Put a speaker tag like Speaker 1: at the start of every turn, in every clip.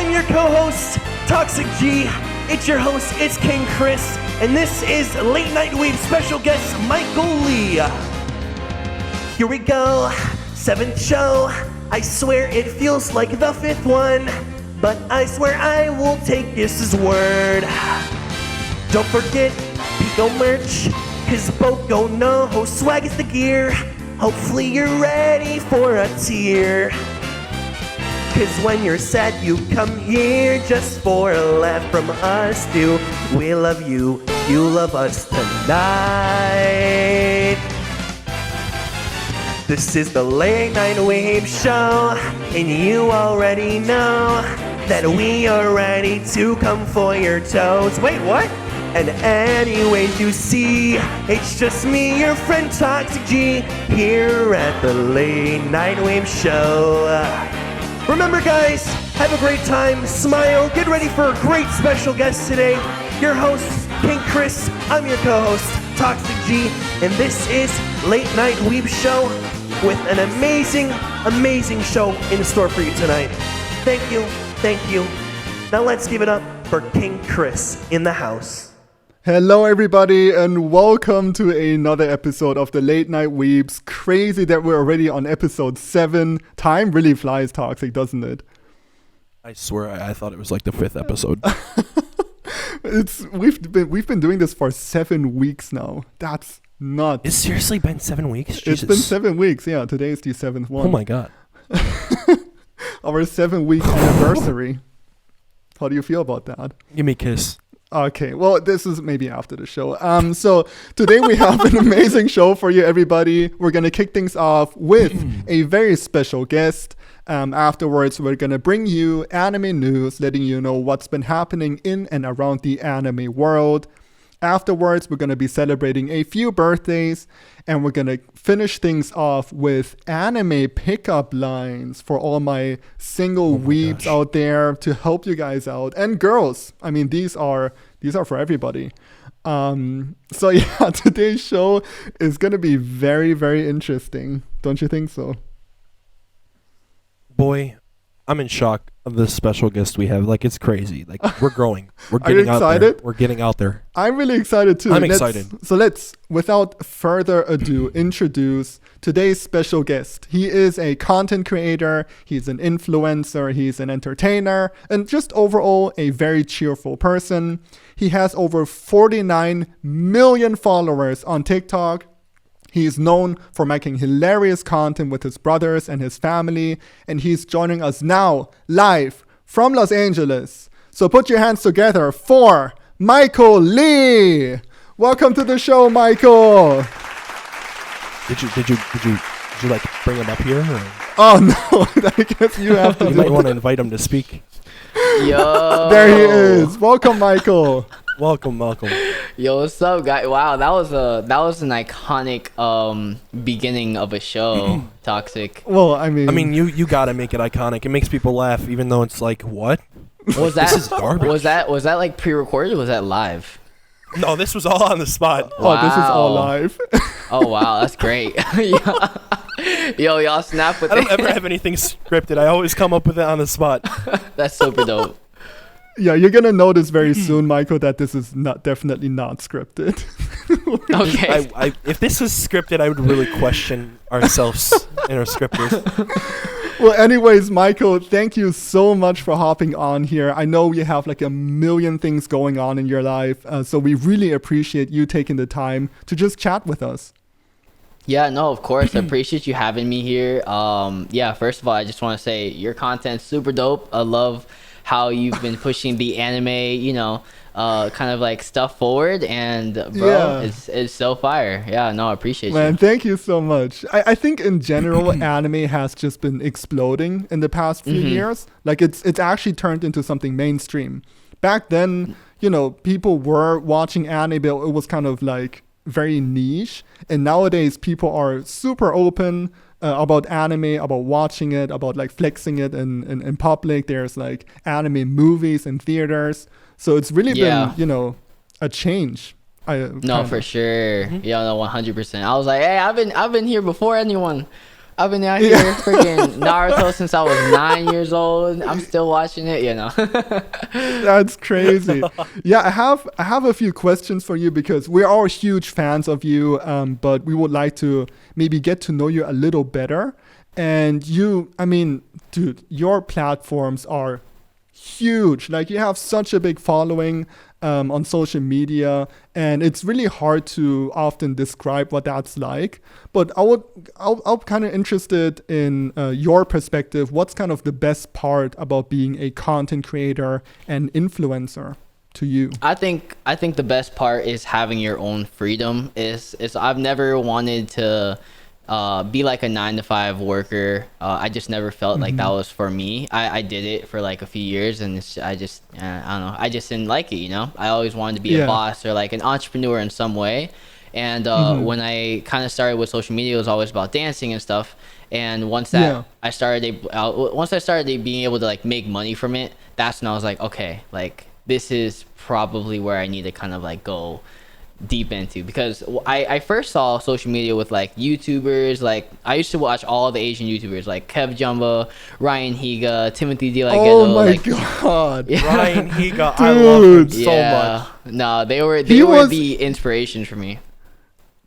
Speaker 1: I'm your co-host, ToxicG. It's your host, it's KingChris, and this is Late Night Weebs special guest, Michael Lee. Here we go, 7th show. I swear it feels like the 5th one, but I swear I will take this as word. Don't forget, Pico merch, cause Boko no swag is the gear. Hopefully you're ready for a tear. Cause when you're sad you come here just for a laugh from us too. We love you, you love us tonight. This is the Late Night Weebs show, and you already know that we are ready to come for your toes. Wait, what? And anyways you see, it's just me, your friend ToxicG, here at the Late Night Weebs show. Remember guys, have a great time, smile, get ready for a great special guest today. Your host, KingChris, I'm your co-host, ToxicG, and this is Late Night Weebs show with an amazing show in store for you tonight. Thank you. Now let's give it up for KingChris in the house.
Speaker 2: Hello everybody and welcome to another episode of the Late Night Weebs. Crazy that we're already on episode 7. Time really flies, Toxic, doesn't it?
Speaker 3: I swear I thought it was like the 5th episode.
Speaker 2: We've been doing this for 7 weeks now. That's nuts.
Speaker 3: It's seriously been 7 weeks?
Speaker 2: Jesus. It's been 7 weeks, yeah. Today is the 7th one.
Speaker 3: Oh my god.
Speaker 2: Our 7-week anniversary. How do you feel about that?
Speaker 3: Give me a kiss.
Speaker 2: Okay, well, this is maybe after the show. So today we have an amazing show for you, everybody. We're going to kick things off with a very special guest. Afterwards, we're going to bring you anime news, letting you know what's been happening in and around the anime world. Afterwards, we're going to be celebrating a few birthdays, and we're going to finish things off with anime pickup lines for all my single weebs out there to help you guys out. And girls, I mean, these are for everybody. So yeah, today's show is going to be very, very interesting. Don't you think so?
Speaker 3: Boy, I'm in shock of the special guest we have. Like, it's crazy. Like, we're growing. We're
Speaker 2: Are you
Speaker 3: getting out there.
Speaker 2: excited?
Speaker 3: We're getting out there.
Speaker 2: I'm really excited too.
Speaker 3: I'm excited.
Speaker 2: So let's, without further ado, introduce today's special guest. He is a content creator, he's an influencer, he's an entertainer, and just overall a very cheerful person. He has over 49 million followers on TikTok. He is known for making hilarious content with his brothers and his family, and he's joining us now, live from Los Angeles. So put your hands together for Michael Lee. Welcome to the show, Michael.
Speaker 3: Did you like bring him up here? Or?
Speaker 2: Oh no, I guess you have to.
Speaker 3: You might want to invite him to speak.
Speaker 4: Yo.
Speaker 2: There he is. Welcome, Michael.
Speaker 3: Welcome.
Speaker 4: Yo, what's up, guys? Wow, that was an iconic beginning of a show. Toxic.
Speaker 2: Well, I mean,
Speaker 3: you gotta make it iconic. It makes people laugh, even though it's like, what?
Speaker 4: Was that
Speaker 3: This is garbage.
Speaker 4: Was that like pre-recorded? Or was that live?
Speaker 3: No, this was all on the spot.
Speaker 2: Oh, this is all live.
Speaker 4: Oh wow, that's great. Yo, y'all snap with
Speaker 3: I don't
Speaker 4: it.
Speaker 3: ever have anything scripted. I always come up with it on the spot.
Speaker 4: That's super dope.
Speaker 2: Yeah, you're gonna notice very soon, Michael, that this is definitely not scripted.
Speaker 4: Okay.
Speaker 3: If this was scripted, I would really question ourselves and our scripters.
Speaker 2: Well, anyways, Michael, thank you so much for hopping on here. I know you have like a million things going on in your life, so we really appreciate you taking the time to just chat with us.
Speaker 4: Yeah, no, of course. I appreciate you having me here. Yeah, first of all, I just want to say your content's super dope. I love how you've been pushing the anime, kind of like stuff forward, and bro, it's so fire. Yeah, no, I appreciate you.
Speaker 2: Man, thank you so much. I think in general, anime has just been exploding in the past few years. Like it's actually turned into something mainstream. Back then, people were watching anime, but it was kind of like very niche. And nowadays, people are super open about anime, about watching it, about like flexing it in public. There's like anime movies in theaters. So it's really been, a change.
Speaker 4: No, for sure. Yeah, no, 100%. I was like, hey, I've been here before anyone. I've been out here freaking Naruto since I was 9 years old. I'm still watching it, you know.
Speaker 2: That's crazy. Yeah, I have a few questions for you because we're all huge fans of you, but we would like to maybe get to know you a little better. And I mean, dude, your platforms are huge. Like, you have such a big following on social media, and it's really hard to often describe what that's like. But I'm kind of interested in your perspective. What's kind of the best part about being a content creator and influencer to you?
Speaker 4: I think the best part is having your own freedom. Is I've never wanted to be like a 9-to-5 worker. I just never felt like that was for me. I did it for like a few years, and I don't know. I just didn't like it, you know. I always wanted to be a boss or like an entrepreneur in some way. And when I kind of started with social media, it was always about dancing and stuff. And once I started being able to like make money from it, that's when I was like, okay, like this is probably where I need to kind of like go deep into, because I first saw social media with like YouTubers. Like, I used to watch all the Asian YouTubers like Kev Jumba, Ryan Higa, Timothy De La Ghetto.
Speaker 2: Oh my
Speaker 4: like,
Speaker 2: god.
Speaker 3: Ryan Higa, I love him so
Speaker 4: yeah,
Speaker 3: much.
Speaker 4: no, they were the inspiration for me.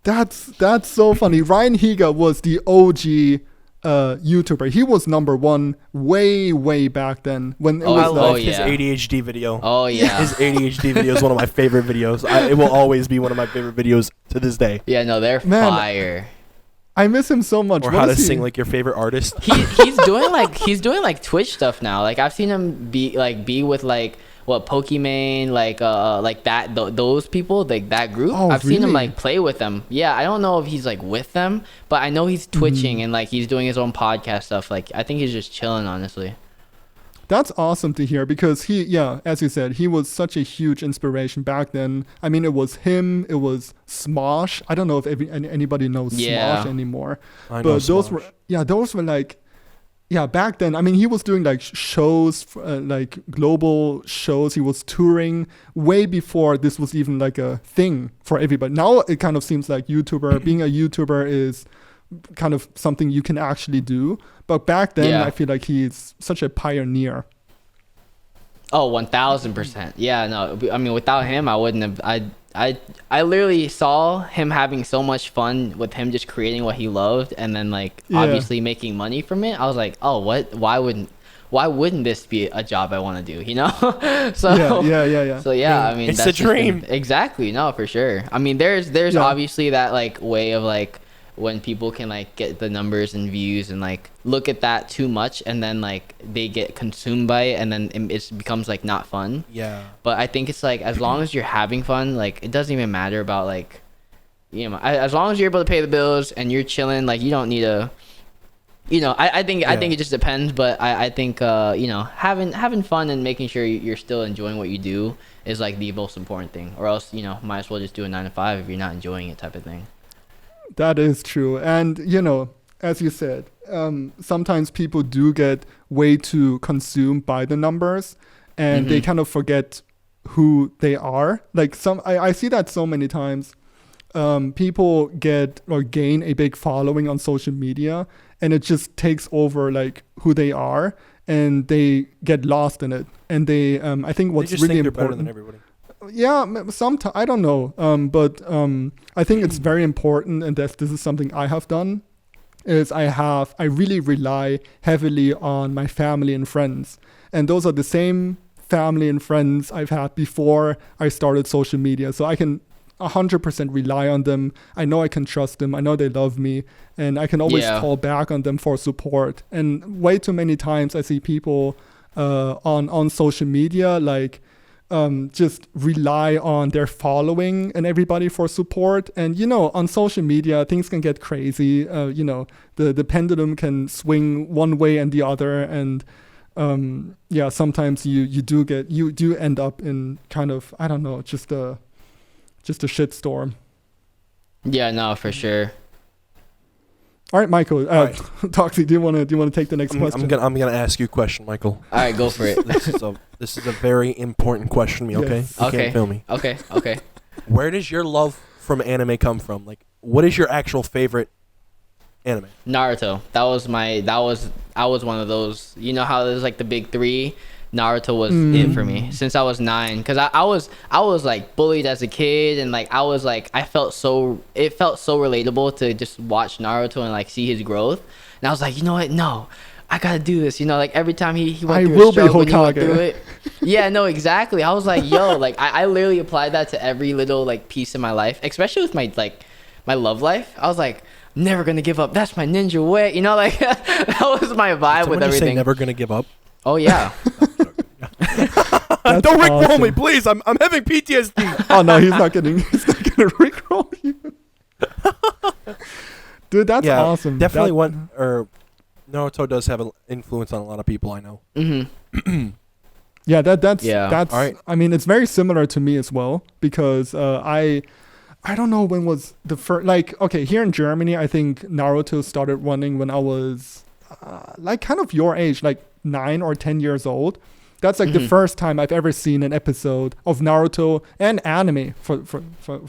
Speaker 2: That's so funny. Ryan Higa was the OG YouTuber. He was number one way back then when it was
Speaker 3: I love
Speaker 2: like
Speaker 3: his ADHD video.
Speaker 4: Oh yeah,
Speaker 3: his ADHD video is one of my favorite videos. It will always be one of my favorite videos to this day.
Speaker 4: yeah, no, they're fire.
Speaker 2: I miss him so much.
Speaker 3: Or how to sing like your favorite artist.
Speaker 4: He's doing like Twitch stuff now. Like, I've seen him be with like Pokimane, like that those people, like that group. I've seen him like play with them. Yeah, I don't know if he's like with them, but I know he's twitching and like he's doing his own podcast stuff. Like, I think he's just chilling, honestly.
Speaker 2: That's awesome to hear, because as you said, he was such a huge inspiration back then. I mean, it was him, it was Smosh. I don't know if anybody knows Smosh anymore.
Speaker 3: I know
Speaker 2: Smosh. Those were like, back then. I mean, he was doing like shows, like global shows. He was touring way before this was even like a thing for everybody. Now it kind of seems like being a YouTuber is kind of something you can actually do. But back then, I feel like he's such a pioneer.
Speaker 4: Oh, 1000%. Yeah, no, I mean, without him, I wouldn't have. I literally saw him having so much fun with him just creating what he loved, and then like obviously making money from it. I was like, oh, what? Why wouldn't this be a job I want to do? You know? So
Speaker 2: yeah.
Speaker 4: So yeah, I mean,
Speaker 3: it's a dream.
Speaker 4: Exactly. No, for sure. I mean, there's obviously that like way of like when people can like get the numbers and views and like look at that too much, and then like they get consumed by it, and then it becomes like not fun.
Speaker 3: Yeah. But
Speaker 4: I think it's like, as long as you're having fun, like it doesn't even matter about like, you know, as long as you're able to pay the bills and you're chilling, like you don't need to, you know, I think it just depends, but I think you know, having fun and making sure you're still enjoying what you do is like the most important thing, or else, you know, might as well just do a 9-to-5 if you're not enjoying it, type of thing.
Speaker 2: That is true. And, you know, as you said, sometimes people do get way too consumed by the numbers, and they kind of forget who they are. Like I see that so many times. People get or gain a big following on social media, and it just takes over like who they are, and they get lost in it. And they, I think what's really important.
Speaker 3: Better than everybody.
Speaker 2: Yeah, sometimes I don't know, but I think it's very important, and this is something I have done. Is I really rely heavily on my family and friends, and those are the same family and friends I've had before I started social media. So I can 100% rely on them. I know I can trust them. I know they love me, and I can always call back on them for support. And way too many times I see people on social media like just rely on their following and everybody for support. And, you know, on social media, things can get crazy. You know, the pendulum can swing one way and the other. And sometimes you do end up in kind of, I don't know, just a shitstorm. Yeah, no, for sure. All right, Michael. Toxic, do you want to take the next question?
Speaker 3: I'm gonna ask you a question, Michael.
Speaker 4: All right, go for it.
Speaker 3: This is a very important question to me. Okay.
Speaker 2: Yes.
Speaker 3: You can't feel me.
Speaker 4: Okay.
Speaker 3: Where does your love from anime come from? Like, what is your actual favorite anime?
Speaker 4: Naruto. I was one of those. You know how there's like the big three. Naruto was it for me since I was 9, because I was like bullied as a kid, and like it felt so relatable to just watch Naruto and like see his growth, and I was like, you know what, no, I gotta do this, you know, like every time he went through a struggle and he went through it. Yeah, no, exactly. I was like, yo, like I literally applied that to every little like piece in my life, especially with my love life. I was like, never gonna give up, that's my ninja way, you know, like that was my vibe with everything.
Speaker 3: Say never gonna give up?
Speaker 4: Oh yeah.
Speaker 3: Don't rickroll me, please. I'm having PTSD.
Speaker 2: Oh no, he's not gonna rickroll you. Dude, that's awesome.
Speaker 3: Definitely Naruto does have an influence on a lot of people I know.
Speaker 4: Mm-hmm.
Speaker 2: Yeah, that's
Speaker 3: All right.
Speaker 2: I mean, it's very similar to me as well, because I don't know when was the first, like, okay, here in Germany, I think Naruto started running when I was like kind of your age, like 9 or 10 years old. That's like the first time I've ever seen an episode of Naruto and anime for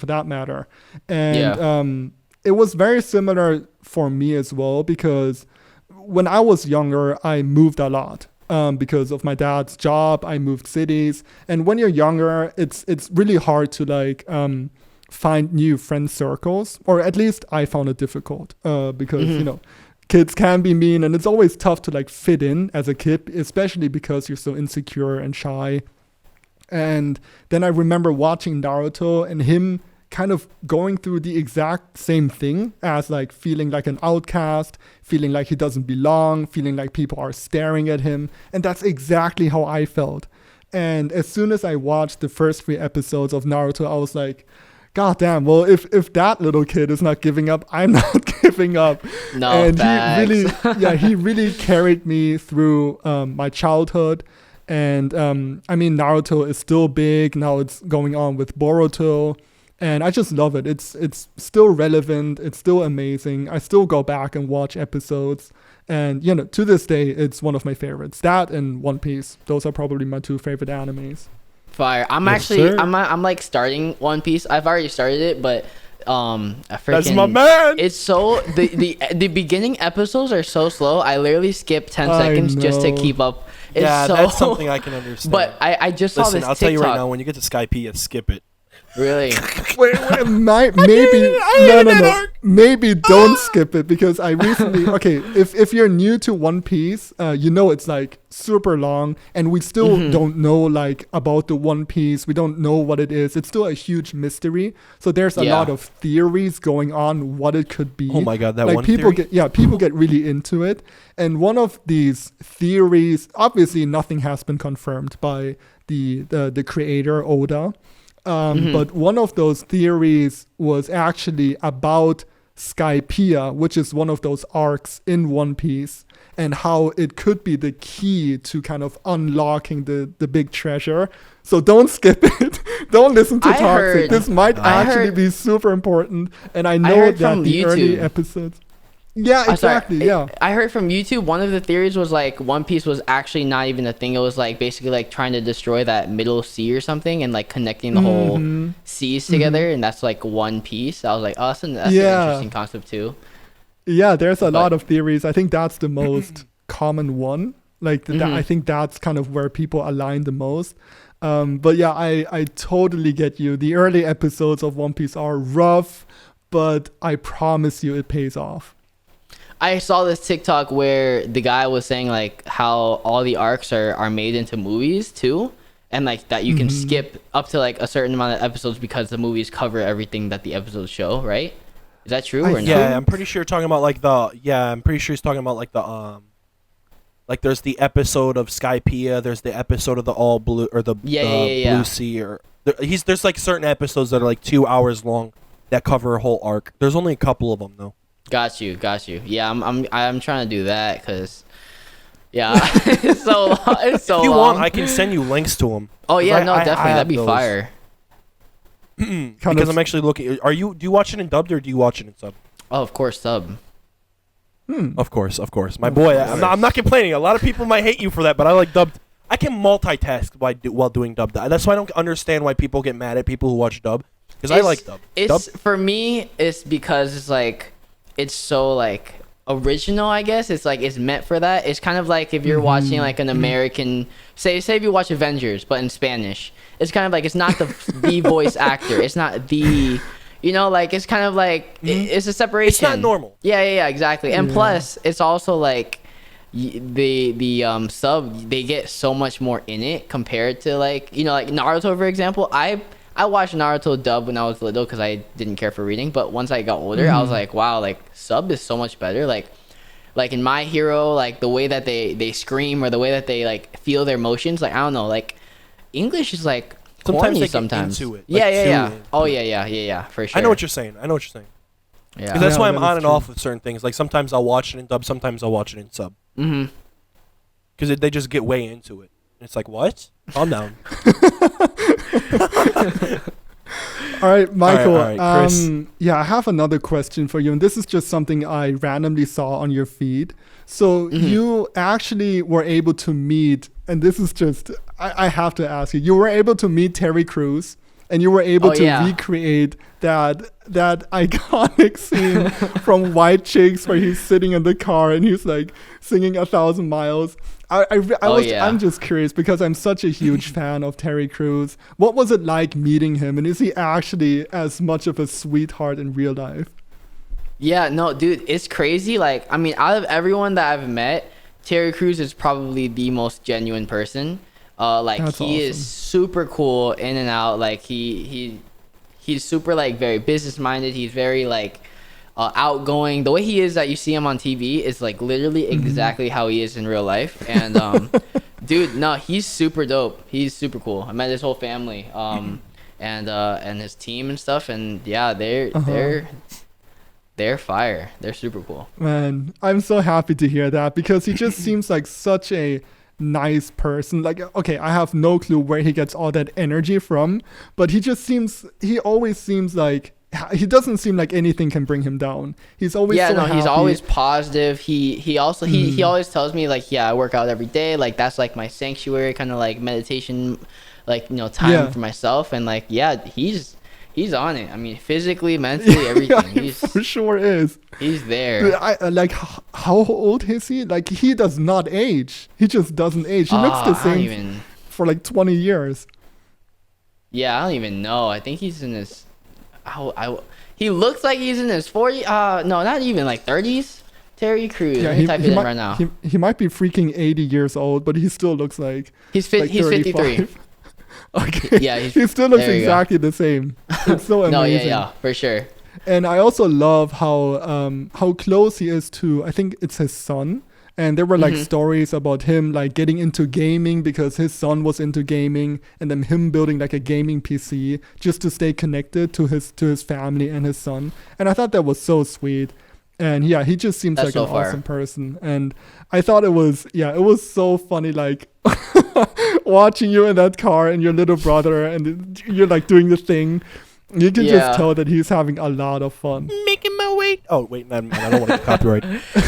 Speaker 2: that matter. And it was very similar for me as well, because when I was younger, I moved a lot. Because of my dad's job, I moved cities. And when you're younger, it's really hard to like find new friend circles, or at least I found it difficult because, you know, kids can be mean, and it's always tough to like fit in as a kid, especially because you're so insecure and shy. And then I remember watching Naruto and him kind of going through the exact same thing, as like feeling like an outcast, feeling like he doesn't belong, feeling like people are staring at him. And that's exactly how I felt. And as soon as I watched the first 3 episodes of Naruto, I was like, God damn, well, if that little kid is not giving up, I'm not giving up.
Speaker 4: No,
Speaker 2: and
Speaker 4: facts.
Speaker 2: he really carried me through my childhood. And I mean, Naruto is still big. Now it's going on with Boruto. And I just love it. It's still relevant. It's still amazing. I still go back and watch episodes. And, you know, to this day, it's one of my favorites. That and One Piece. Those are probably my 2 favorite animes.
Speaker 4: Fire. I'm like starting One Piece. I've already started it, but
Speaker 3: that's my man.
Speaker 4: It's so the beginning episodes are so slow. I literally skip 10 seconds just to keep up.
Speaker 3: That's something I can understand.
Speaker 4: But I just saw this TikTok.
Speaker 3: I'll tell you right now, when you get to Skype, skip it.
Speaker 4: Really?
Speaker 2: Wait, maybe don't skip it, because I recently, okay, if you're new to One Piece, you know it's like super long, and we still don't know like about the One Piece. We don't know what it is. It's still a huge mystery. So there's a lot of theories going on what it could be.
Speaker 3: Oh my God, that
Speaker 2: like
Speaker 3: one
Speaker 2: people
Speaker 3: theory?
Speaker 2: people get really into it. And one of these theories, obviously nothing has been confirmed by the creator Oda. But one of those theories was actually about Skypiea, which is one of those arcs in One Piece, and how it could be the key to kind of unlocking the big treasure. So don't skip it. Don't listen to Toxic. This might actually be super important. And I know that the early episodes... Yeah, exactly.
Speaker 4: I heard from YouTube, one of the theories was like One Piece was actually not even a thing. It was like basically like trying to destroy that middle sea or something, and like connecting the whole seas together, and that's like One Piece. I was like, oh, that's an interesting concept too.
Speaker 2: Yeah, there's a lot of theories. I think that's the most common one. Like I think that's kind of where people align the most. But yeah, I totally get you. The early episodes of One Piece are rough, but I promise you it pays off.
Speaker 4: I saw this TikTok where the guy was saying like how all the arcs are made into movies too, and like that you can skip up to like a certain amount of episodes because the movies cover everything that the episodes show, right? Is that true or not?
Speaker 3: Yeah, I'm pretty sure you're talking about like I'm pretty sure he's talking about like like there's the episode of Skypiea, there's the episode of the All Blue or the Blue Sea, or there's like certain episodes that are like 2 hours long that cover a whole arc. There's only a couple of them though.
Speaker 4: Got you. Yeah, I'm trying to do that because, yeah, it's so long. It's so long.
Speaker 3: If you want, I can send you links to them.
Speaker 4: Oh yeah, no, definitely, that'd be fire.
Speaker 3: Because I'm actually looking. Do you watch it in dubbed or do you watch it in sub?
Speaker 4: Oh, of course, sub.
Speaker 3: Of course. My boy, I'm not complaining. A lot of people might hate you for that, but I like dubbed. I can multitask while doing dubbed. That's why I don't understand why people get mad at people who watch dub. Because I like dub.
Speaker 4: For me, it's because it's like. It's so like original, I guess. It's like it's meant for that. It's kind of like if you're watching like an American, say if you watch Avengers but in Spanish. It's kind of like it's not the voice actor. It's not the, you know, like it's kind of like it's a separation.
Speaker 3: It's not normal.
Speaker 4: Yeah, exactly. And plus, it's also like the sub, they get so much more in it compared to like, you know, like Naruto, for example. I watched Naruto dub when I was little because I didn't care for reading, but once I got older, I was like, wow, like sub is so much better. Like in My Hero, like the way that they scream or the way that they like feel their emotions, like I don't know, like English is like
Speaker 3: sometimes
Speaker 4: corny
Speaker 3: they get into it.
Speaker 4: Yeah. Oh yeah, for sure.
Speaker 3: I know what you're saying. Yeah. Because that's why I'm on and off with certain things. Like sometimes I'll watch it in dub, sometimes I'll watch it in sub. Because they just get way into it. And it's like, what? Calm down.
Speaker 2: All right, Michael.
Speaker 3: All right, Chris.
Speaker 2: Yeah, I have another question for you, and this is just something I randomly saw on your feed. So you actually were able to meet, and this is just, I have to ask you, you were able to meet Terry Crews, and you were able to recreate that iconic scene from White Chicks where he's sitting in the car and he's like singing 1,000 Miles. I'm just curious because I'm such a huge fan of Terry Crews. What was it like meeting him, and is he actually as much of a sweetheart in real life?
Speaker 4: Yeah, no, dude, it's crazy. Like, I mean, out of everyone that I've met, Terry Crews is probably the most genuine person. Like That's he awesome. Is super cool in and out. Like he's super like very business minded. He's very like outgoing. The way he is that you see him on TV is like literally exactly how he is in real life. And dude, no, he's super dope. He's super cool. I met his whole family, and his team and stuff. And yeah, they're fire. They're super cool.
Speaker 2: Man, I'm so happy to hear that because he just seems like such a nice person. Like, okay, I have no clue where he gets all that energy from, but he always seems like he doesn't seem like anything can bring him down. He's always
Speaker 4: he's always positive. He also he always tells me like, yeah, I work out every day, like that's like my sanctuary, kind of like meditation, like, you know, time for myself. And like, yeah, he's on it. I mean, physically, mentally, everything.
Speaker 2: He for sure is.
Speaker 4: He's there.
Speaker 2: Like, how old is he? Like, he does not age. He just doesn't age. He looks the same for like 20 years.
Speaker 4: Yeah, I don't even know. I think he's in his... he looks like he's in his 40s. No, not even like 30s. Terry Crews.
Speaker 2: Yeah,
Speaker 4: Let me type it in right now.
Speaker 2: He might be freaking 80 years old, but he still looks like...
Speaker 4: He's 53.
Speaker 2: Okay.
Speaker 4: Yeah,
Speaker 2: he still looks exactly the same. It's so amazing.
Speaker 4: No, for sure.
Speaker 2: And I also love how close he is to, I think it's his son. And there were like stories about him like getting into gaming because his son was into gaming, and then him building like a gaming PC just to stay connected to his family and his son. And I thought that was so sweet. And yeah, he just seems like an awesome person. And I thought it was so funny, like watching you in that car and your little brother, and you're like doing the thing. You can just tell that he's having a lot of fun.
Speaker 3: Making my way. Oh wait, I don't want to copyright.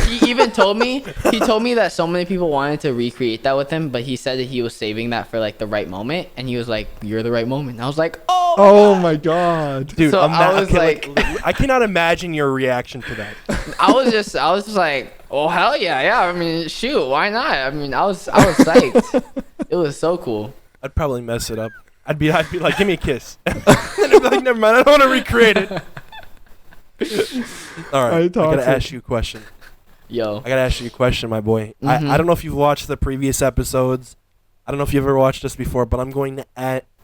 Speaker 4: He even told me that so many people wanted to recreate that with him, but he said that he was saving that for like the right moment, and he was like, "You're the right moment." And I was like, "Oh my God,
Speaker 3: dude!"
Speaker 4: So I was like,
Speaker 3: I cannot imagine your reaction to that.
Speaker 4: I was just like, "Oh hell yeah!" I mean, shoot, why not? I mean, I was psyched. It was so cool.
Speaker 3: I'd probably mess it up. I'd be like, give me a kiss. And I'd be like, never mind, I don't want to recreate it. All right, I gotta ask you a question.
Speaker 4: I
Speaker 3: gotta ask you a question, my boy. I don't know if you've watched the previous episodes. I don't know if you've ever watched this before, but I'm going to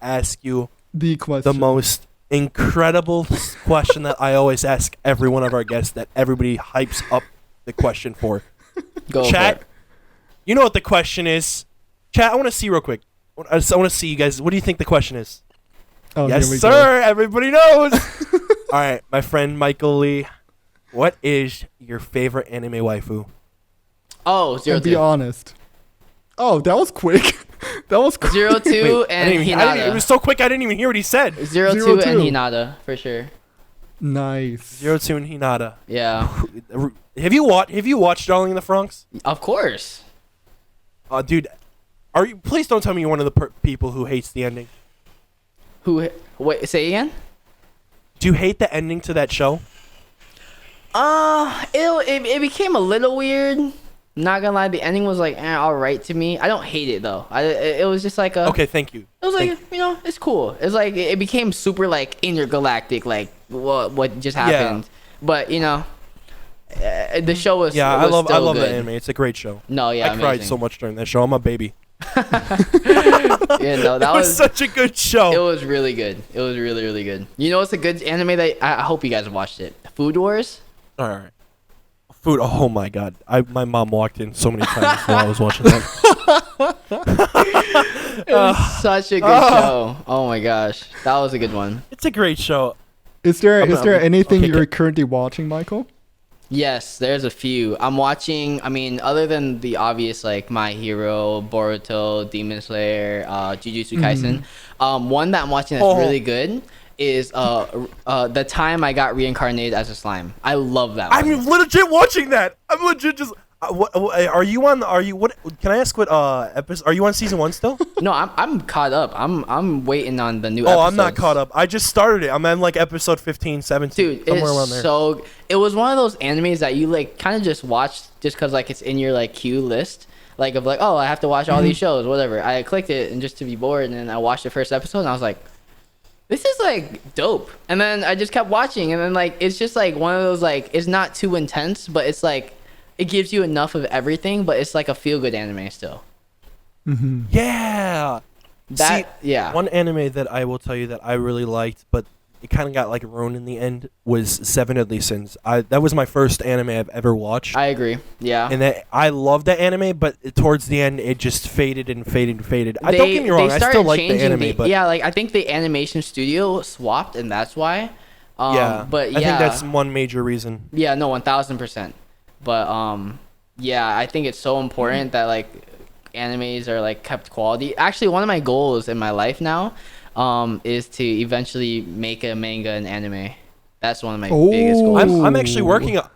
Speaker 3: ask you the most incredible question that I always ask every one of our guests that everybody hypes up the question for.
Speaker 4: Go
Speaker 3: Chat,
Speaker 4: for it.
Speaker 3: You know what the question is. Chat, I want to see real quick. I want to see you guys. What do you think the question is?
Speaker 2: Oh,
Speaker 3: yes, sir. Everybody knows. All right, my friend Michael Lee. What is your favorite anime waifu?
Speaker 4: Oh, Zero Two.
Speaker 2: Be honest. Oh, that was quick. That was quick.
Speaker 4: 02 and Hinata.
Speaker 3: It was so quick I didn't even hear what he said.
Speaker 4: 02 and Hinata for sure.
Speaker 2: Nice.
Speaker 3: 02 and Hinata.
Speaker 4: Yeah.
Speaker 3: Have you watched Darling in the Franxx?
Speaker 4: Of course.
Speaker 3: Dude, please don't tell me you're one of the people who hates the ending.
Speaker 4: Wait, say again?
Speaker 3: Do you hate the ending to that show?
Speaker 4: It became a little weird. Not gonna lie, the ending was like all right to me. I don't hate it though. It was just like a.
Speaker 3: Okay, thank you.
Speaker 4: It was like it's cool. It's like it became super like intergalactic, like what just happened. But the show was.
Speaker 3: Yeah,
Speaker 4: I
Speaker 3: love
Speaker 4: good.
Speaker 3: the anime. It's a great show.
Speaker 4: No, yeah,
Speaker 3: I cried so much during that show. I'm a baby.
Speaker 4: Yeah, no, that
Speaker 3: was such a good show.
Speaker 4: It was really good. It was really, really good. You know, it's a good anime that I hope you guys have watched it. Food Wars.
Speaker 3: All right. Food. Oh my god. My mom walked in so many times while I was watching that.
Speaker 4: It was such a good show. Oh my gosh, that was a good one.
Speaker 3: It's a great show.
Speaker 2: Is there anything you're currently watching, Michael?
Speaker 4: Yes, there's a few. I'm watching. I mean, other than the obvious like My Hero, Boruto, Demon Slayer, Jujutsu Kaisen. One that I'm watching that's really good is The Time I Got Reincarnated as a Slime. I love that one.
Speaker 3: I'm legit watching that. I'm legit just. What are you on? What? Can I ask what episode? Are you on season 1 still?
Speaker 4: No, I'm caught up. I'm waiting on the new. episodes.
Speaker 3: I'm not caught up. I just started it. I'm on like episode 15, 17.
Speaker 4: Dude,
Speaker 3: somewhere around there.
Speaker 4: So it was one of those animes that you like kind of just watch just because like it's in your like queue list. Like of like, oh, I have to watch all these shows, whatever. I clicked it and just to be bored, and then I watched the first episode and I was like, this is like dope. And then I just kept watching, and then like it's just like one of those like it's not too intense, but it's like it gives you enough of everything, but it's like a feel good anime still.
Speaker 3: Yeah. One anime that I will tell you that I really liked, but it kind of got like ruined in the end was Seven Deadly Sins. That was my first anime I've ever watched.
Speaker 4: I agree. Yeah.
Speaker 3: And I loved that anime, but towards the end it just faded and faded and faded. Don't get me wrong, I still like the anime, but
Speaker 4: yeah, like I think the animation studio swapped, and that's why. But yeah,
Speaker 3: I think that's one major reason.
Speaker 4: Yeah, no, 1000%. But yeah, I think it's so important that like animes are like kept quality. Actually, one of my goals in my life now is to eventually make a manga and anime. That's one of my biggest goals.
Speaker 3: I'm actually working on.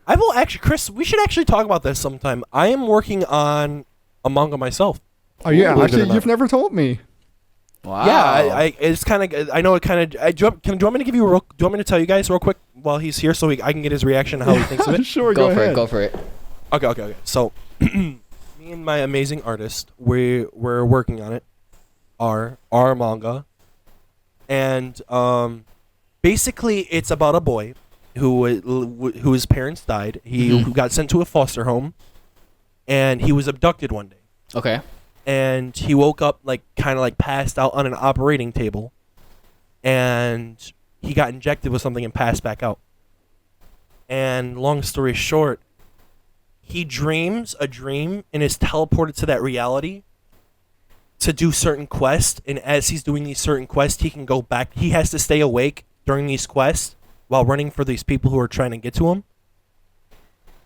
Speaker 3: I will actually, Chris. We should actually talk about this sometime. I am working on a manga myself.
Speaker 2: Oh yeah, actually, you've never told me.
Speaker 4: Wow.
Speaker 3: Yeah, it's kind of. I know it kind of. Do you want me to give you? Do you want me to tell you guys real quick while he's here, so I can get his reaction on how he thinks of it?
Speaker 2: Sure,
Speaker 4: go for
Speaker 2: ahead.
Speaker 4: it. Go for it.
Speaker 3: Okay. So, me and my amazing artist, we're working on it. Our manga, and basically it's about a boy whose parents died. He who got sent to a foster home, and he was abducted one day.
Speaker 4: Okay.
Speaker 3: And he woke up like kind of like passed out on an operating table, and he got injected with something and passed back out. And long story short, he dreams a dream and is teleported to that reality to do certain quests. And as he's doing these certain quests, he can go back. He has to stay awake during these quests while running for these people who are trying to get to him.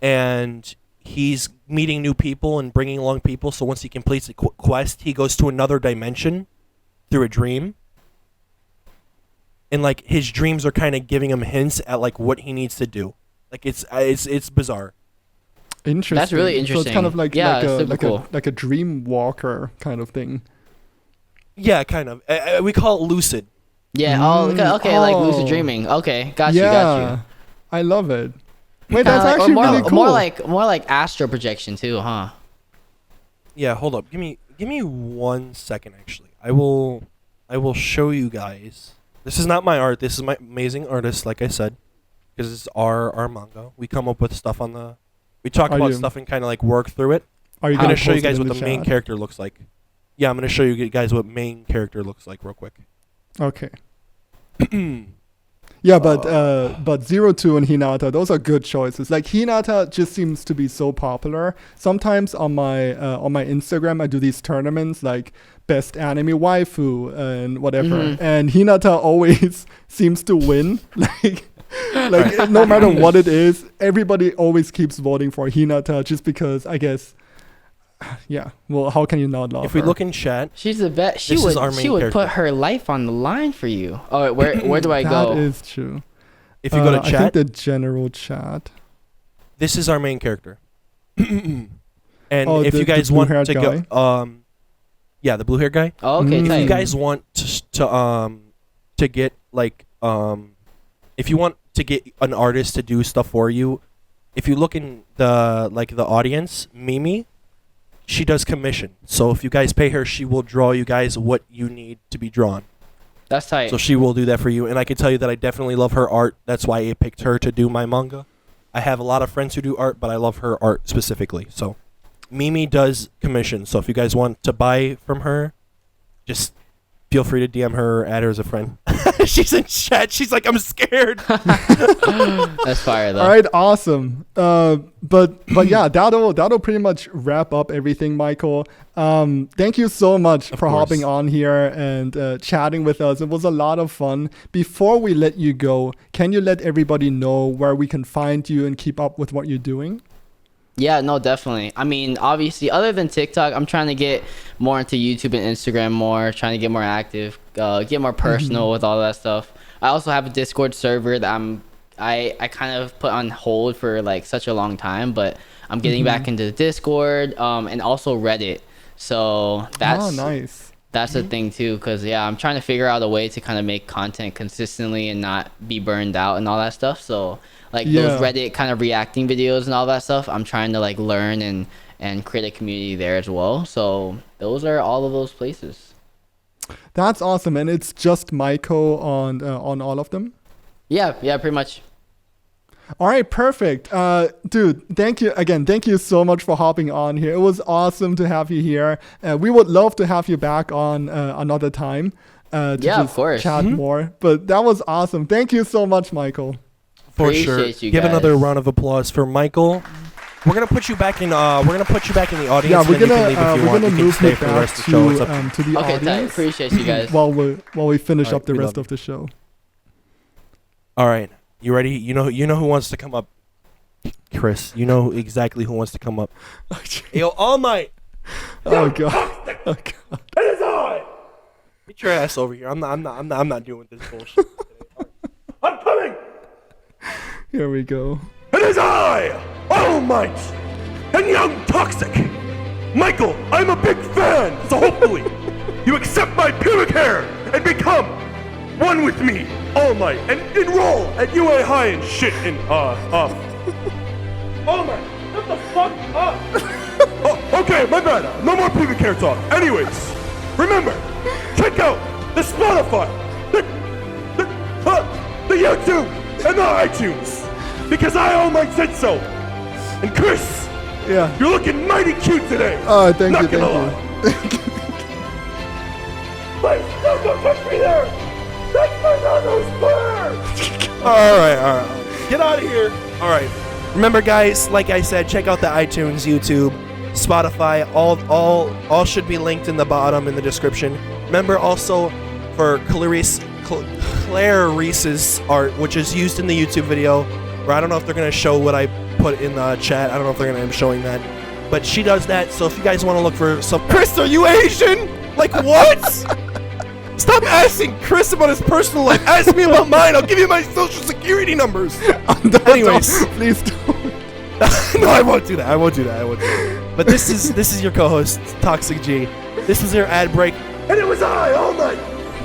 Speaker 3: And he's meeting new people and bringing along people. So once he completes the quest, he goes to another dimension through a dream. And like his dreams are kind of giving him hints at like what he needs to do. Like it's bizarre.
Speaker 2: Interesting.
Speaker 4: That's really interesting.
Speaker 2: So it's kind of like
Speaker 4: cool.
Speaker 2: like a dream walker kind of thing.
Speaker 3: Yeah, kind of. We call it lucid.
Speaker 4: Yeah. Okay. Like lucid dreaming. Okay. Got you.
Speaker 2: I love it. Wait, that's actually really cool.
Speaker 4: More like astral projection too, huh?
Speaker 3: Yeah. Hold up. Give me 1 second. Actually, I will show you guys. This is not my art. This is my amazing artist. Like I said, because it's our manga. We come up with stuff on the. We talk about stuff and kind of like work through it.
Speaker 2: Are you
Speaker 3: going to show you guys what the
Speaker 2: chat?
Speaker 3: main character looks like? Yeah, I'm going to show you guys what main character looks like real quick.
Speaker 2: Okay. Yeah, but 02 and Hinata, those are good choices. Like Hinata just seems to be so popular. Sometimes on my Instagram, I do these tournaments like best anime waifu and whatever, and Hinata always seems to win. Like no matter what it is, everybody always keeps voting for Hinata just because I guess. Yeah. Well, how can you not love her?
Speaker 3: If we look in chat,
Speaker 4: she's the best. She would put her life on the line for you. Oh, where do I go?
Speaker 2: That is true.
Speaker 3: If you go to chat,
Speaker 2: I think the general chat.
Speaker 3: This is our main character. And if you guys want to go, yeah, the blue hair guy.
Speaker 4: Oh, okay.
Speaker 3: If you guys want to get like if you want to get an artist to do stuff for you, if you look in the audience, Mimi, she does commission. So if you guys pay her, she will draw you guys what you need to be drawn.
Speaker 4: That's tight.
Speaker 3: So she will do that for you. And I can tell you that I definitely love her art. That's why I picked her to do my manga. I have a lot of friends who do art, but I love her art specifically. So Mimi does commission. So if you guys want to buy from her, just feel free to DM her or add her as a friend. She's in chat. She's like, I'm scared.
Speaker 4: That's fire, though.
Speaker 2: All right, awesome. But yeah, that'll pretty much wrap up everything, Michael. Thank you so much for hopping on here and chatting with us. It was a lot of fun. Before we let you go, can you let everybody know where we can find you and keep up with what you're doing?
Speaker 4: Yeah, no, definitely. I mean, obviously, other than TikTok, I'm trying to get more into YouTube and Instagram more, trying to get more active, get more personal with all that stuff. I also have a Discord server that I kind of put on hold for like such a long time, but I'm getting back into Discord and also Reddit. So that's
Speaker 2: nice.
Speaker 4: That's a thing too, because I'm trying to figure out a way to kind of make content consistently and not be burned out and all that stuff. So like those Reddit kind of reacting videos and all that stuff, I'm trying to like learn and create a community there as well. So those are all of those places.
Speaker 2: That's awesome. And it's JustMaiko on all of them?
Speaker 4: Yeah, pretty much.
Speaker 2: All right, perfect. Dude, thank you so much for hopping on here. It was awesome to have you here. We would love to have you back on another time to
Speaker 4: of course.
Speaker 2: Chat more. But that was awesome. Thank you so much, Michael.
Speaker 3: For sure. Give another round of applause for Michael. We're gonna put you back in. We're gonna put you back in the audience.
Speaker 2: Yeah, we're
Speaker 3: gonna
Speaker 2: move you back to the audience.
Speaker 4: Okay, appreciate you guys.
Speaker 2: while we finish up the rest of the show.
Speaker 3: All right, you ready? You know who wants to come up, Chris. You know exactly who wants to come up. Yo, All Might.
Speaker 2: Oh god. Oh god.
Speaker 1: It is I.
Speaker 3: Get your ass over here. I'm not doing this bullshit.
Speaker 1: I'm coming.
Speaker 2: Here we go.
Speaker 1: It is I, All Might, and young Toxic. Michael, I'm a big fan, so hopefully you accept my pubic hair and become one with me, All Might, and enroll at UA High and shit and All Might, shut the fuck up. Oh, okay, my bad. No more pubic hair talk. Anyways, remember, check out the Spotify, the YouTube, and the iTunes. Because I, All Might, said so. And Chris, you're looking mighty cute today.
Speaker 2: Oh, thank you.
Speaker 1: Please, don't touch me there. That's my nose square.
Speaker 3: All right. Get out of here. All right. Remember, guys, like I said, check out the iTunes, YouTube, Spotify. All should be linked in the bottom in the description. Remember also for Clarice's art, which is used in the YouTube video. Or I don't know if they're going to show what I put in the chat. I don't know if they're going to end up showing that. But she does that, so if you guys want to look for some... Chris, are you Asian? Like, what? Stop asking Chris about his personal life. Ask me about mine. I'll give you my social security numbers. Anyways.
Speaker 2: Please don't.
Speaker 3: No, I won't do that. But this is your co-host, ToxicG. This is your ad break.
Speaker 1: And it was I, All Might.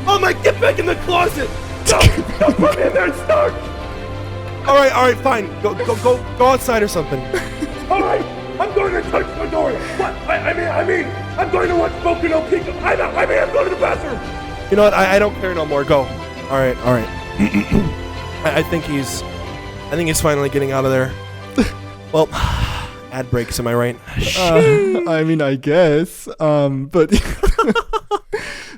Speaker 1: All Might, get back in the closet. Don't put me in there and start.
Speaker 3: All right, fine. Go outside or something.
Speaker 1: All right, I'm going to touch the door. What? I mean, I'm going to watch Boku no Pico. I'm going to the bathroom.
Speaker 3: You know what? I don't care no more. Go. All right. I think he's finally getting out of there. Well, ad breaks. Am I right?
Speaker 2: I mean, I guess. But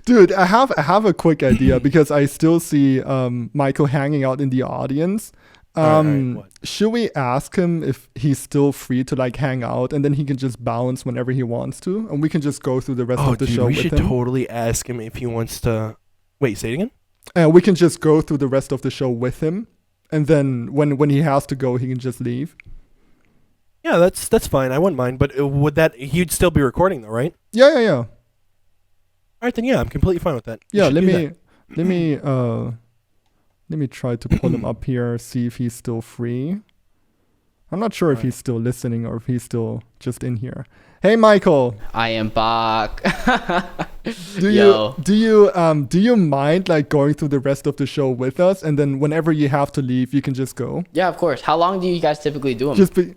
Speaker 2: dude, I have a quick idea because I still see Michael hanging out in the audience. Should we ask him if he's still free to like hang out and then he can just bounce whenever he wants to and we can just go through the rest of the show with him?
Speaker 3: We should totally ask him if he wants to... Wait, say it again?
Speaker 2: And we can just go through the rest of the show with him and then when he has to go, he can just leave.
Speaker 3: Yeah, that's fine. I wouldn't mind. But he'd still be recording though, right?
Speaker 2: Yeah.
Speaker 3: All right, then yeah, I'm completely fine with that.
Speaker 2: Yeah, let me try to pull him up here, see if he's still free. I'm not sure if he's still listening or if he's still just in here. Hey, Michael.
Speaker 4: I am back.
Speaker 2: Do you mind like going through the rest of the show with us, and then whenever you have to leave, you can just go?
Speaker 4: Yeah, of course. How long do you guys typically do them?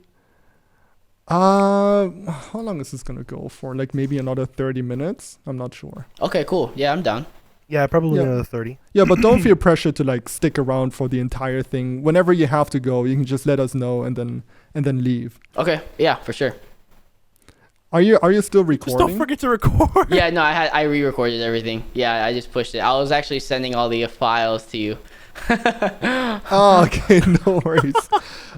Speaker 2: How long is this gonna go for? Like maybe another 30 minutes? I'm not sure.
Speaker 4: Okay, cool. Yeah, I'm down.
Speaker 3: Yeah, probably another 30.
Speaker 2: Yeah, but don't feel pressure to like stick around for the entire thing. Whenever you have to go, you can just let us know and then leave.
Speaker 4: Okay, yeah, for sure.
Speaker 2: Are you still recording?
Speaker 3: Just don't forget to record.
Speaker 4: Yeah, no, I re-recorded everything. Yeah, I just pushed it. I was actually sending all the files to you.
Speaker 2: Oh, okay, no worries.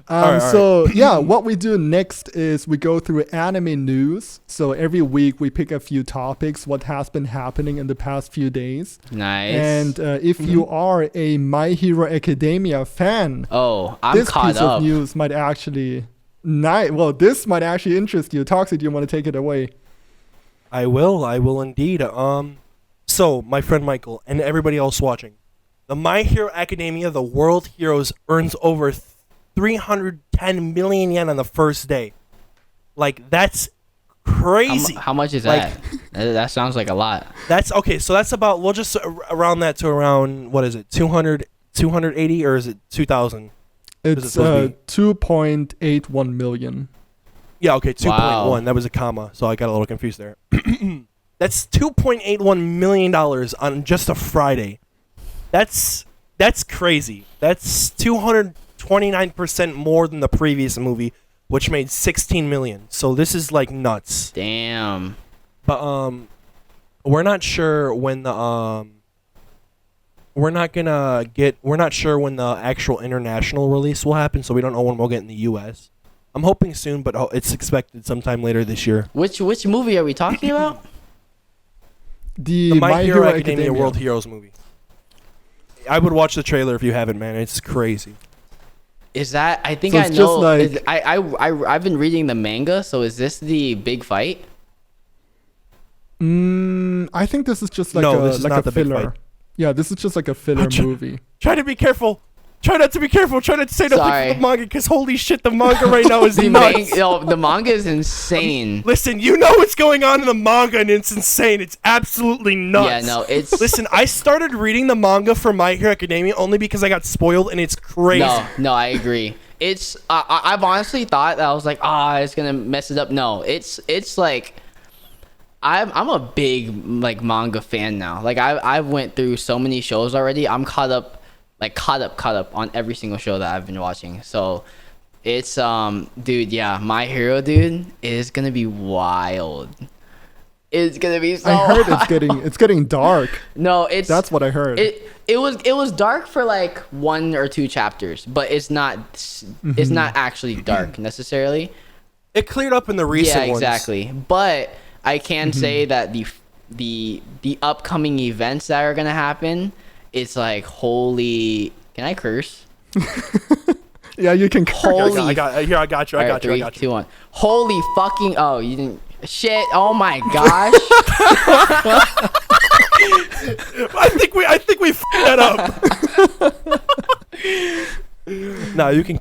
Speaker 2: So yeah, what we do next is we go through anime news. So every week we pick a few topics, what has been happening in the past few days.
Speaker 4: Nice.
Speaker 2: And if you are a My Hero Academia fan,
Speaker 4: I'm
Speaker 2: this
Speaker 4: caught
Speaker 2: piece
Speaker 4: up.
Speaker 2: of news might actually this might actually interest you. Toxic, do you want to take it away?
Speaker 3: I will indeed. So my friend Michael and everybody else watching, the My Hero Academia, the World Heroes earns over 310 million yen on the first day. Like, that's crazy.
Speaker 4: How much is
Speaker 3: Like,
Speaker 4: that? That sounds like a lot.
Speaker 3: That's okay. So that's about, we'll just round that to around, what is it, 280 or is it 2,000?
Speaker 2: It's 2.81 million.
Speaker 3: Yeah, okay, 2.1.
Speaker 4: Wow.
Speaker 3: That was a comma, so I got a little confused there. That's $2.81 million on just a Friday. That's crazy. That's 229% more than the previous movie, which made 16 million. So this is like nuts.
Speaker 4: Damn.
Speaker 3: But we're not sure when the we're not sure when the actual international release will happen, so we don't know when we'll get in the US. I'm hoping soon, but it's expected sometime later this year.
Speaker 4: Which movie are we talking about?
Speaker 2: The
Speaker 3: My Hero Academia World Heroes movie. I would watch the trailer if you haven't, man. It's crazy.
Speaker 4: Is that? I think
Speaker 2: So
Speaker 4: I
Speaker 2: it's
Speaker 4: know.
Speaker 2: just like-
Speaker 4: I've been reading the manga. So is this the big fight?
Speaker 2: I think this is just like
Speaker 3: this is
Speaker 2: a
Speaker 3: not the big
Speaker 2: filler.
Speaker 3: fight.
Speaker 2: Yeah, this is just like a filler movie.
Speaker 3: Try to be careful. Try not to be careful. Try not to say nothing
Speaker 4: Sorry.
Speaker 3: for the manga, because holy shit, the manga right now is
Speaker 4: The
Speaker 3: nuts.
Speaker 4: the manga is insane.
Speaker 3: Listen, you know what's going on in the manga, and it's insane. It's absolutely nuts.
Speaker 4: Yeah, no, it's
Speaker 3: Listen, I started reading the manga for My Hero Academia only because I got spoiled, and it's crazy.
Speaker 4: no, I agree. It's I've honestly thought that I was like, it's gonna mess it up. No, it's like I'm a big like manga fan now. Like I've went through so many shows already. I'm caught up on every single show that I've been watching. So it's dude, yeah, My Hero, dude, is gonna be wild. It's gonna be so
Speaker 2: I heard
Speaker 4: wild.
Speaker 2: it's getting dark.
Speaker 4: No,
Speaker 2: That's what I heard.
Speaker 4: It was dark for like 1 or 2 chapters, but it's not actually dark necessarily.
Speaker 3: It cleared up in the recent ones.
Speaker 4: Yeah, exactly. But I can say that the upcoming events that are gonna happen, it's like holy. Can I curse?
Speaker 2: Yeah, you can.
Speaker 4: Holy.
Speaker 3: I got you. I got you.
Speaker 4: Alright, 3, 2, 1. Holy fucking. Oh, you didn't. Shit. Oh my gosh.
Speaker 3: I think we f***ed that up. No, you can.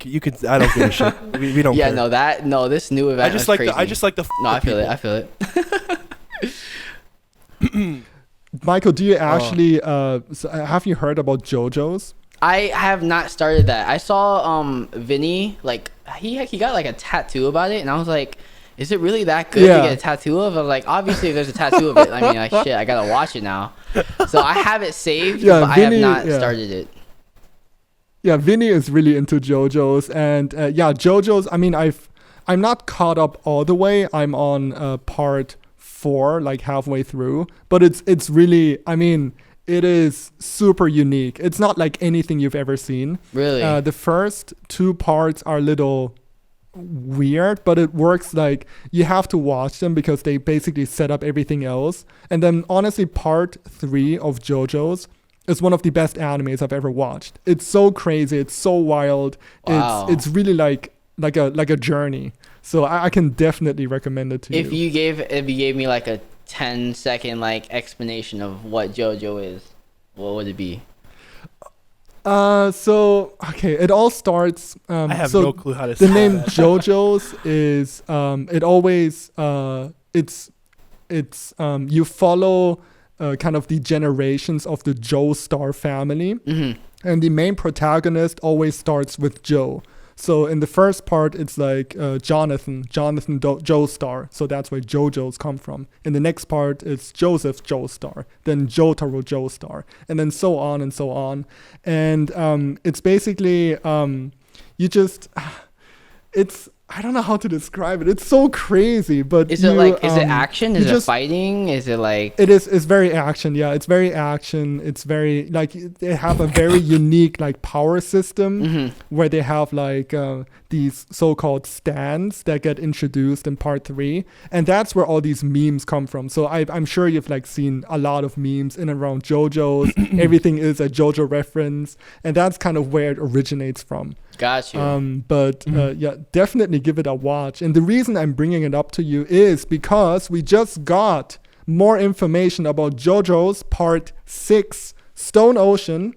Speaker 3: I don't give a shit. We don't.
Speaker 4: Yeah,
Speaker 3: care.
Speaker 4: this new event.
Speaker 3: I just like
Speaker 4: crazy.
Speaker 3: the. I just like the.
Speaker 4: No, I feel
Speaker 3: people.
Speaker 4: it.
Speaker 2: Michael, do you actually have you heard about JoJo's?
Speaker 4: I have not started that. I saw Vinny, like he got like a tattoo about it, and I was like, is it really that good to get a tattoo of? I was like, obviously if there's a tattoo of it, I mean, like shit, I gotta watch it now. So I have it saved, but
Speaker 2: Vinny,
Speaker 4: I have not started it.
Speaker 2: Yeah, Vinny is really into JoJo's, and JoJo's. I mean, I'm not caught up all the way. I'm on part 4, like halfway through, but it's really. I mean, it is super unique. It's not like anything you've ever seen.
Speaker 4: Really,
Speaker 2: the first 2 parts are a little weird, but it works. Like you have to watch them because they basically set up everything else. And then honestly, part 3 of JoJo's is one of the best animes I've ever watched. It's so crazy. It's so wild.
Speaker 4: Wow.
Speaker 2: It's really like a journey. So I can definitely recommend it to you.
Speaker 4: if you gave me like a 10-second like explanation of what JoJo is, what would it be?
Speaker 2: So okay, it all starts.
Speaker 3: I have
Speaker 2: so
Speaker 3: no clue how to say
Speaker 2: the name
Speaker 3: that.
Speaker 2: JoJo's is it always it's you follow kind of the generations of the Joestar family, and the main protagonist always starts with Joe. So in the first part, it's like Jonathan Joestar. So that's where JoJo's come from. In the next part, it's Joseph Joestar, then Jotaro Joestar, and then so on and so on. And it's basically you just it's I don't know how to describe it. It's so crazy, but
Speaker 4: Is it like is it action? Is it fighting? Is it like
Speaker 2: it's very action, yeah. It's very action. It's very like they have a very unique like power system where they have like these so-called stands that get introduced in part 3, and that's where all these memes come from. So I'm sure you've like seen a lot of memes in and around JoJo's. Everything is a JoJo reference, and that's kind of where it originates from.
Speaker 4: Got you.
Speaker 2: But yeah, definitely give it a watch. And the reason I'm bringing it up to you is because we just got more information about JoJo's Part 6, Stone Ocean.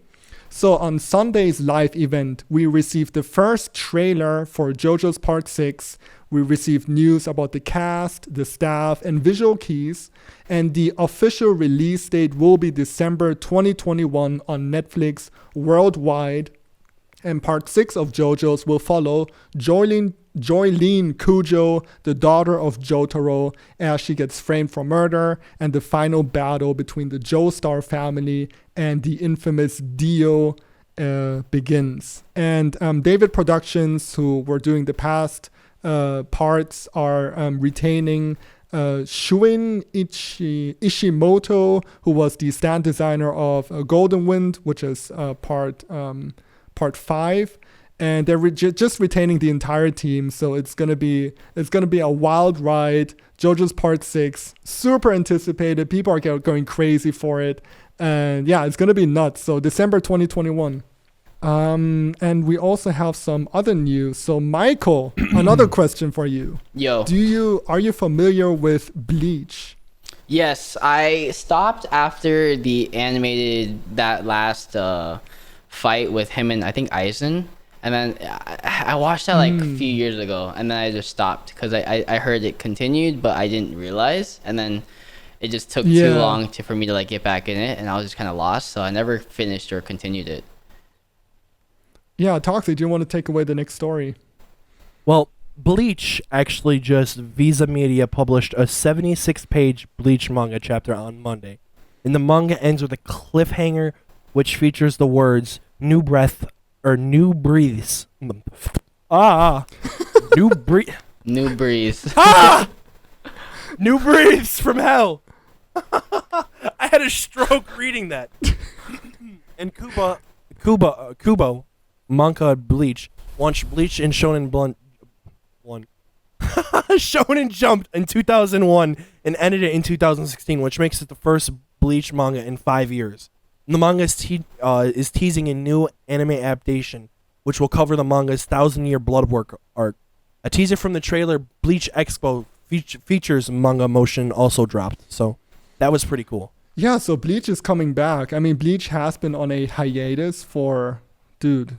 Speaker 2: So on Sunday's live event, we received the first trailer for JoJo's Part 6. We received news about the cast, the staff, and visual keys. And the official release date will be December 2021 on Netflix worldwide. And part 6 of JoJo's will follow Joylene Kujo, the daughter of Jotaro, as she gets framed for murder, and the final battle between the Joestar family and the infamous Dio begins. And David Productions, who were doing the past parts, are retaining Shuin Ishimoto, who was the stand designer of Golden Wind, which is part 5, and they're just retaining the entire team. So it's gonna be a wild ride. JoJo's Part 6, super anticipated. People are going crazy for it, and yeah, it's gonna be nuts. So December 2021. And we also have some other news. So Michael, another question for you.
Speaker 4: Yo.
Speaker 2: Are you familiar with Bleach?
Speaker 4: Yes, I stopped after the animated that last fight with him and I think Aizen, and then I watched that like a few years ago, and then I just stopped because I heard it continued, but I didn't realize, and then it just took too long for me to like get back in it, and I was just kind of lost, so I never finished or continued it.
Speaker 2: Yeah, Toxic, do you want to take away the next story?
Speaker 3: Well, Bleach actually just Visa Media published a 76-page Bleach manga chapter on Monday, and the manga ends with a cliffhanger which features the words "new breath" or "new breathes." New breathe.
Speaker 4: New breeze.
Speaker 3: New breathes from hell. I had a stroke reading that. And Kubo, manga Bleach, launched Bleach and Shonen Shonen Jump in 2001 and ended it in 2016, which makes it the first Bleach manga in 5 years. The manga is teasing a new anime adaptation, which will cover the manga's 1,000-year blood work arc. A teaser from the trailer Bleach Expo features manga motion also dropped, so that was pretty cool.
Speaker 2: Yeah, so Bleach is coming back. I mean, Bleach has been on a hiatus for,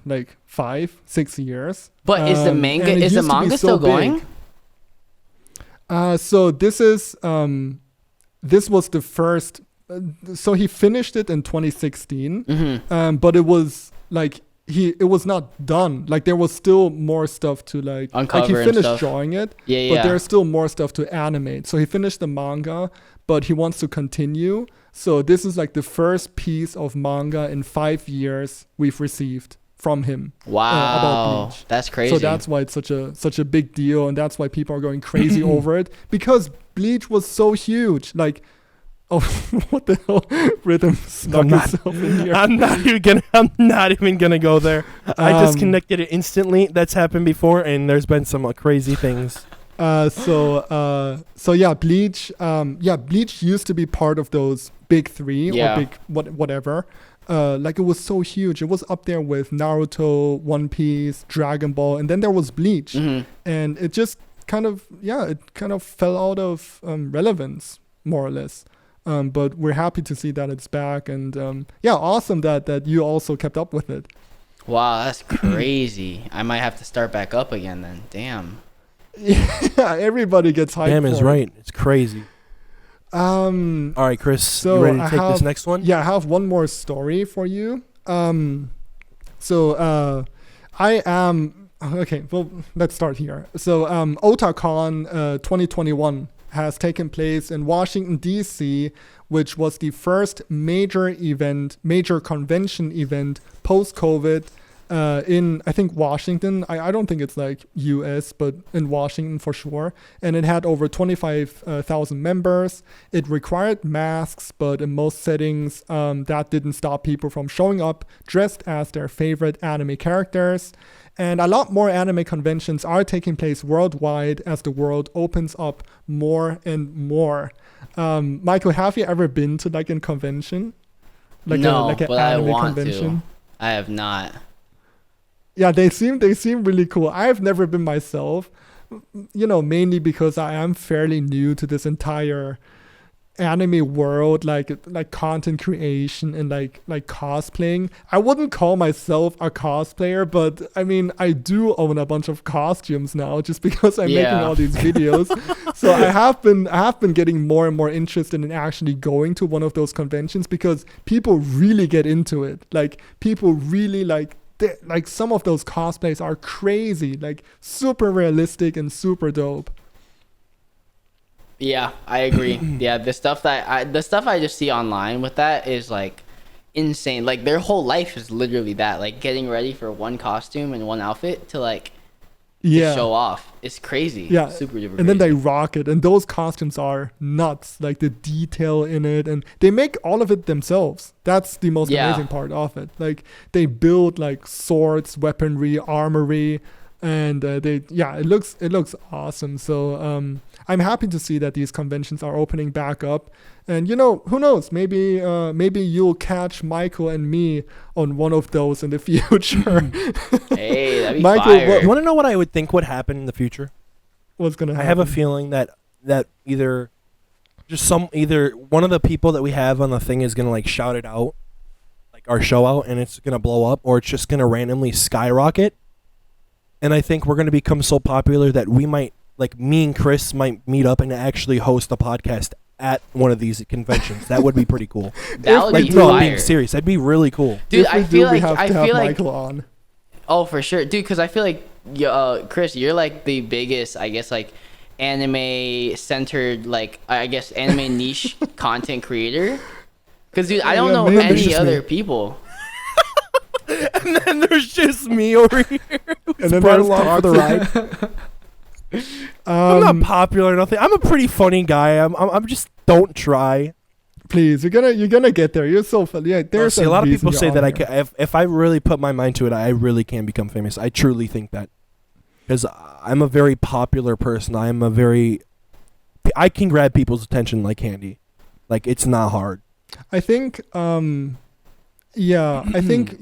Speaker 2: like 5-6 years.
Speaker 4: But is the manga still going?
Speaker 2: So this was the first. So he finished it in 2016, but it was like it was not done. Like there was still more stuff to like
Speaker 4: uncover.
Speaker 2: Like he finished
Speaker 4: stuff.
Speaker 2: drawing it,
Speaker 4: but
Speaker 2: there's still more stuff to animate. So he finished the manga, but he wants to continue. So this is like the first piece of manga in 5 years we've received from him.
Speaker 4: Wow,
Speaker 2: about Bleach.
Speaker 4: That's crazy.
Speaker 2: So that's why it's such a big deal, and that's why people are going crazy over it, because Bleach was so huge. Like, oh, what the hell? Rhythm snuck itself in here.
Speaker 3: I'm not even gonna go there. I disconnected it instantly. That's happened before, and there's been some crazy things.
Speaker 2: So yeah, Bleach. Bleach used to be part of those big 3 or big whatever. Like it was so huge. It was up there with Naruto, One Piece, Dragon Ball, and then there was Bleach, and it just kind of fell out of relevance, more or less. But we're happy to see that it's back, and yeah, awesome that you also kept up with it.
Speaker 4: Wow, that's crazy. I might have to start back up again then. Damn.
Speaker 2: Yeah, everybody gets hyped.
Speaker 3: Damn is
Speaker 2: for it.
Speaker 3: right. It's crazy. All right, Chris,
Speaker 2: So
Speaker 3: you ready to
Speaker 2: I
Speaker 3: take
Speaker 2: have,
Speaker 3: this next one?
Speaker 2: Yeah, I have one more story for you. I am okay. Well, let's start here. So, Otakon 2021 has taken place in Washington D.C., which was the first major convention event post-COVID. In I think Washington. I don't think it's like US, but in Washington for sure. And it had over 25,000 members. It required masks, but in most settings, that didn't stop people from showing up dressed as their favorite anime characters. And a lot more anime conventions are taking place worldwide as the world opens up more and more. Michael, have you ever been to like a convention?
Speaker 4: No,
Speaker 2: like an
Speaker 4: but I
Speaker 2: anime
Speaker 4: want
Speaker 2: convention?
Speaker 4: to. I have not.
Speaker 2: Yeah, they seem really cool. I've never been myself, mainly because I am fairly new to this entire anime world, like content creation and like cosplaying. I wouldn't call myself a cosplayer, but I mean, I do own a bunch of costumes now just because I'm making all these videos. So I have been getting more and more interested in actually going to one of those conventions because people really get into it. Like people really like some of those cosplays are crazy, like super realistic and super dope.
Speaker 4: Yeah, I agree. Yeah, the stuff I just see online with that is like insane. Like their whole life is literally that, like getting ready for one costume and one outfit to like to show off. It's crazy.
Speaker 2: Yeah,
Speaker 4: super duper.
Speaker 2: And then they rock it, and those costumes are nuts. Like the detail in it, and they make all of it themselves. That's the most amazing part of it. Like they build like swords, weaponry, armory, and it looks awesome. So I'm happy to see that these conventions are opening back up. And who knows? Maybe you'll catch Michael and me on one of those in the future.
Speaker 4: Hey, that'd be
Speaker 2: Michael,
Speaker 4: fire.
Speaker 3: You want to know what I would think would happen in the future?
Speaker 2: What's gonna happen?
Speaker 3: I have a feeling that either one of the people that we have on the thing is gonna like shout it out, like our show out, and it's gonna blow up, or it's just gonna randomly skyrocket. And I think we're gonna become so popular that we might, like me and Chris might meet up and actually host a podcast at one of these conventions. That would be pretty cool.
Speaker 4: That would be
Speaker 3: no,
Speaker 4: fire.
Speaker 3: I'm being serious. That'd be really cool.
Speaker 4: Dude,
Speaker 2: If we
Speaker 4: I
Speaker 2: do,
Speaker 4: feel
Speaker 2: we
Speaker 4: like
Speaker 2: have to have Michael on.
Speaker 4: Oh, for sure, dude. Because I feel like, Chris, you're like the biggest, I guess, like anime centered, like I guess anime niche content creator. Because dude, I don't know any other people.
Speaker 3: And then there's just me over here.
Speaker 2: And then
Speaker 3: brought
Speaker 2: there's
Speaker 3: along for the ride. I'm not popular or nothing. I'm a pretty funny guy. I'm just don't try.
Speaker 2: Please, you're gonna get there. You're so funny. Yeah, there's
Speaker 3: a lot of people say that I
Speaker 2: can.
Speaker 3: can, if I really put my mind to it, I really can become famous. I truly think that, because I'm a very popular person. I can grab people's attention like candy. Like it's not hard.
Speaker 2: I think. I think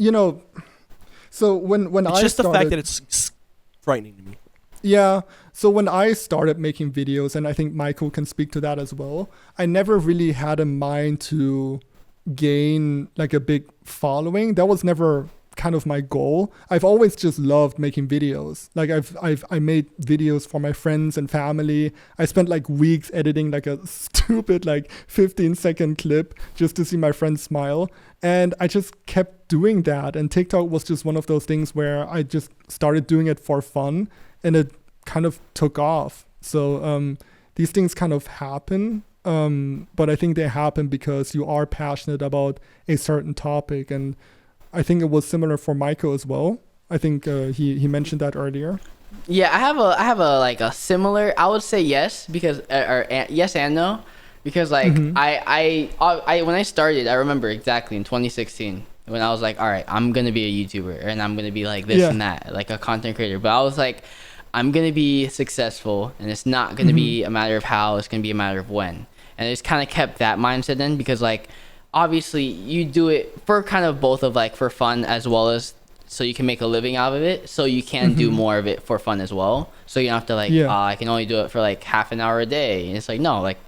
Speaker 2: So when
Speaker 3: It's
Speaker 2: I
Speaker 3: just
Speaker 2: started,
Speaker 3: the fact that it's frightening to me.
Speaker 2: Yeah. So when I started making videos, and I think Michael can speak to that as well, I never really had in mind to gain like a big following. That was never kind of my goal. I've always just loved making videos. Like I made videos for my friends and family. I spent like weeks editing like a stupid like 15-second clip just to see my friends smile. And I just kept doing that. And TikTok was just one of those things where I just started doing it for fun, and it kind of took off. So these things kind of happen. But I think they happen because you are passionate about a certain topic. And I think it was similar for Michael as well. I think he mentioned that earlier.
Speaker 4: Yeah, I have a like a similar. I would say yes because yes and no, because like I when I started, I remember exactly in 2016 when I was like, all right, I'm gonna be a YouTuber and I'm gonna be like this and that, like a content creator. But I was like, I'm gonna be successful, and it's not gonna be a matter of how, it's gonna be a matter of when. And I just kind of kept that mindset in because like, obviously you do it for kind of both of like for fun as well as so you can make a living out of it, so you can do more of it for fun as well, so you don't have to like I can only do it for like half an hour a day. And it's like, no, like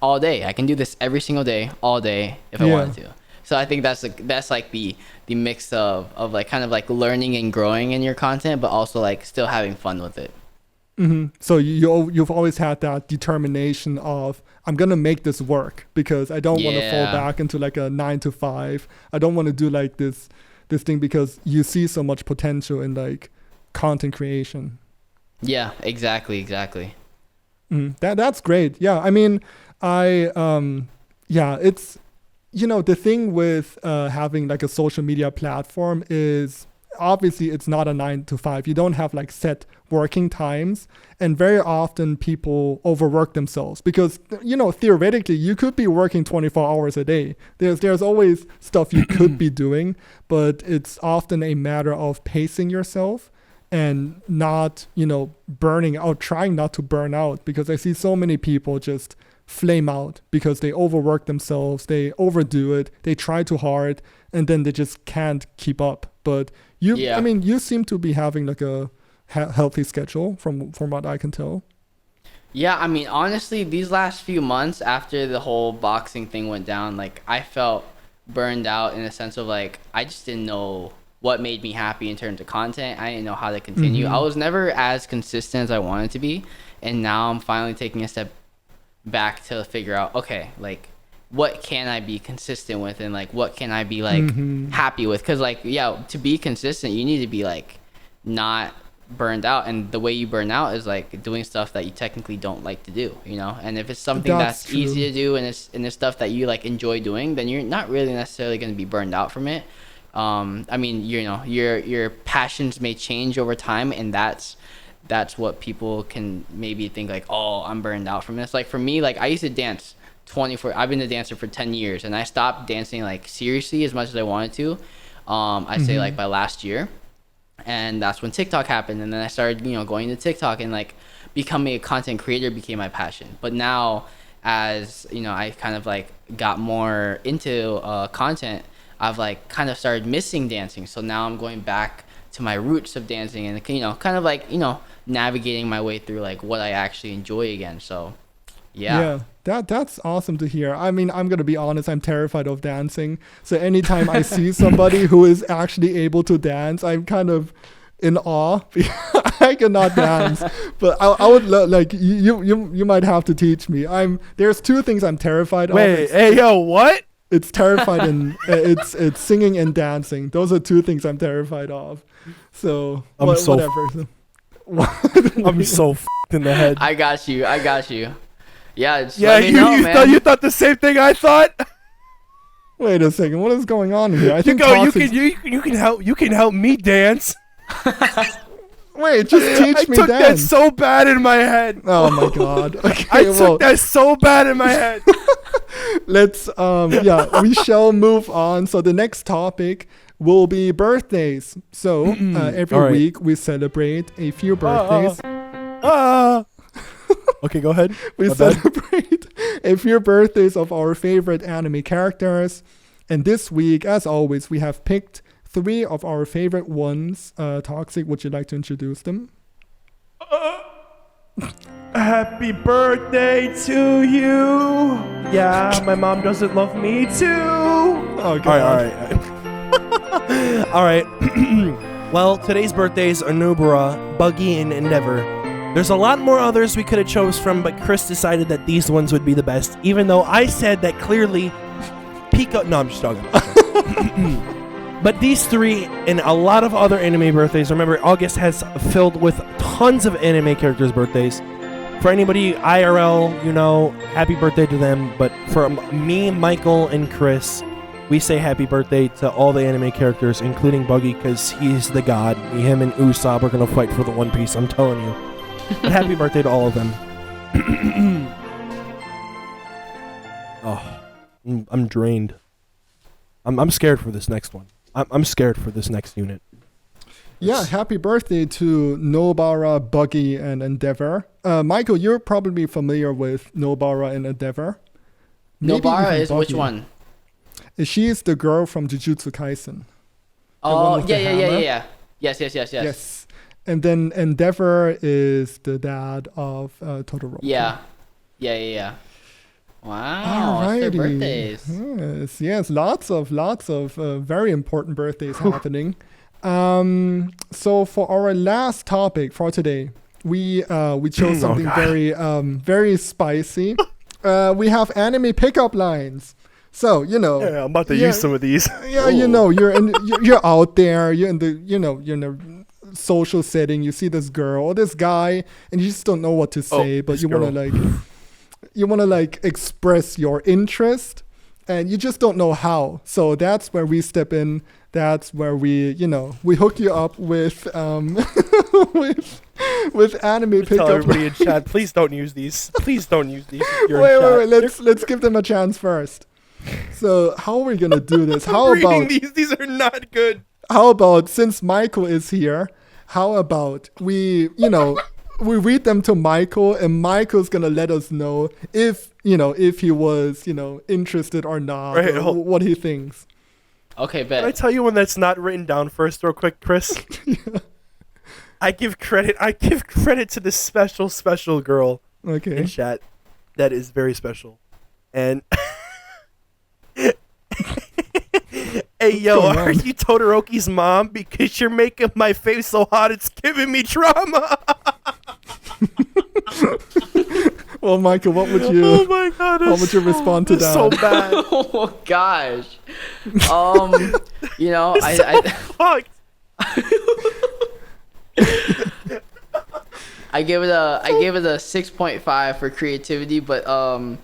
Speaker 4: all day. I can do this every single day, all day if I wanted to. So I think that's like the mix of like kind of like learning and growing in your content, but also like still having fun with it.
Speaker 2: So you've always had that determination of, I'm gonna make this work because I don't want to fall back into like a 9 to 5. I don't want to do like this thing because you see so much potential in like content creation.
Speaker 4: Yeah, exactly.
Speaker 2: That's great. Yeah, I mean, it's, the thing with having like a social media platform is obviously it's not a 9 to 5. You don't have like set working times, and very often people overwork themselves because theoretically you could be working 24 hours a day. There's always stuff you could be doing, but it's often a matter of pacing yourself and not burning out, trying not to burn out, because I see so many people just flame out because they overwork themselves, they overdo it, they try too hard, and then they just can't keep up. But you seem to be having like a healthy schedule from what I can tell.
Speaker 4: Yeah, I mean, honestly, these last few months after the whole boxing thing went down, like I felt burned out in a sense of like I just didn't know what made me happy in terms of content. I didn't know how to continue. I was never as consistent as I wanted to be, and now I'm finally taking a step back to figure out, okay, like what can I be consistent with, and like what can I be like happy with, because like to be consistent you need to be like not burned out, and the way you burn out is like doing stuff that you technically don't like to do, and if it's something that's easy to do and it's stuff that you like enjoy doing, then you're not really necessarily going to be burned out from it. I mean, your passions may change over time, and that's what people can maybe think like, oh, I'm burned out from this. Like for me, like I used to dance I've been a dancer for 10 years, and I stopped dancing like seriously as much as I wanted to. I'd say like by last year, and that's when TikTok happened, and then I started going to TikTok, and like becoming a content creator became my passion. But now, as I kind of like got more into content, I've like kind of started missing dancing. So now I'm going back to my roots of dancing, and kind of like navigating my way through like what I actually enjoy again. So yeah, that's awesome to hear. I mean, I'm gonna be honest, I'm terrified of dancing, so anytime I see somebody who is actually able to dance, I'm kind of in awe. I cannot dance, but I would like you might have to teach me. There's two things I'm terrified of.
Speaker 3: Hey yo, what?
Speaker 2: It's terrified, and it's singing and dancing. Those are two things I'm terrified of. So whatever.
Speaker 3: I'm so f***ed in the head.
Speaker 4: I got you. Yeah, just let me know, man.
Speaker 3: You thought the same thing I thought?
Speaker 2: Wait a second, what is going on here? I think
Speaker 3: you can help me dance.
Speaker 2: Wait, just teach me dance.
Speaker 3: I took that so bad in my head.
Speaker 2: Oh my god. Okay,
Speaker 3: I took that so bad in my head.
Speaker 2: Let's we shall move on. So the next topic will be birthdays. So every week we celebrate a few birthdays.
Speaker 3: Okay, go ahead.
Speaker 2: We celebrate a few birthdays of our favorite anime characters. And this week, as always, we have picked 3 of our favorite ones. Toxic, would you like to introduce them?
Speaker 1: Happy birthday to you. Yeah, my mom doesn't love me too.
Speaker 2: Oh, God.
Speaker 3: All right. Well, today's birthdays are Nubara, Buggy, and Endeavor. There's a lot more others we could have chose from, but Chris decided that these ones would be the best, even though I said that clearly Pika... No, I'm just talking. But these 3 and a lot of other anime birthdays. Remember, August has filled with tons of anime characters' birthdays. For anybody IRL, happy birthday to them. But for me, Michael, and Chris, we say happy birthday to all the anime characters, including Buggy, because he's the god. Him and Usopp are going to fight for the One Piece, I'm telling you. But happy birthday to all of them. I'm drained. I'm scared for this next one. I'm scared for this next unit.
Speaker 2: Yeah, happy birthday to Nobara, Buggy, and Endeavor. Michael, you're probably familiar with Nobara and Endeavor.
Speaker 4: Nobara is Buggy. Which one?
Speaker 2: She's the girl from Jujutsu Kaisen.
Speaker 4: Oh, yeah. Yes.
Speaker 2: And then Endeavor is the dad of Totoro.
Speaker 4: Yeah. Wow, it's their birthdays.
Speaker 2: Yes, lots of very important birthdays happening. So for our last topic for today, we chose something very spicy. We have anime pickup lines. So
Speaker 3: Yeah, I'm about to use some of these.
Speaker 2: Yeah, you're out there. You're in a social setting. You see this girl or this guy, and you just don't know what to say, but you want to express your interest, and you just don't know how. So that's where we step in. That's where we hook you up with with anime pickup.
Speaker 3: Tell everybody in chat, please don't use these. Please don't use these.
Speaker 2: Wait. Let's give them a chance first. So how are we gonna do this? How about
Speaker 3: these are not good.
Speaker 2: How about, since Michael is here, how about we read them to Michael, and Michael's gonna let us know if he was interested or not, or what he thinks.
Speaker 4: Okay, bet.
Speaker 3: Can I tell you one that's not written down first, real quick, Chris?
Speaker 2: Yeah.
Speaker 3: I give credit to this special girl in chat that is very special, and. Hey yo, are you Todoroki's mom? Because you're making my face so hot it's giving me trauma.
Speaker 2: Well, Michael, what would you?
Speaker 3: Oh my god!
Speaker 2: What would you respond to that?
Speaker 3: So bad.
Speaker 4: Oh gosh.
Speaker 3: Fucked.
Speaker 4: I give it a 6.5 for creativity, but I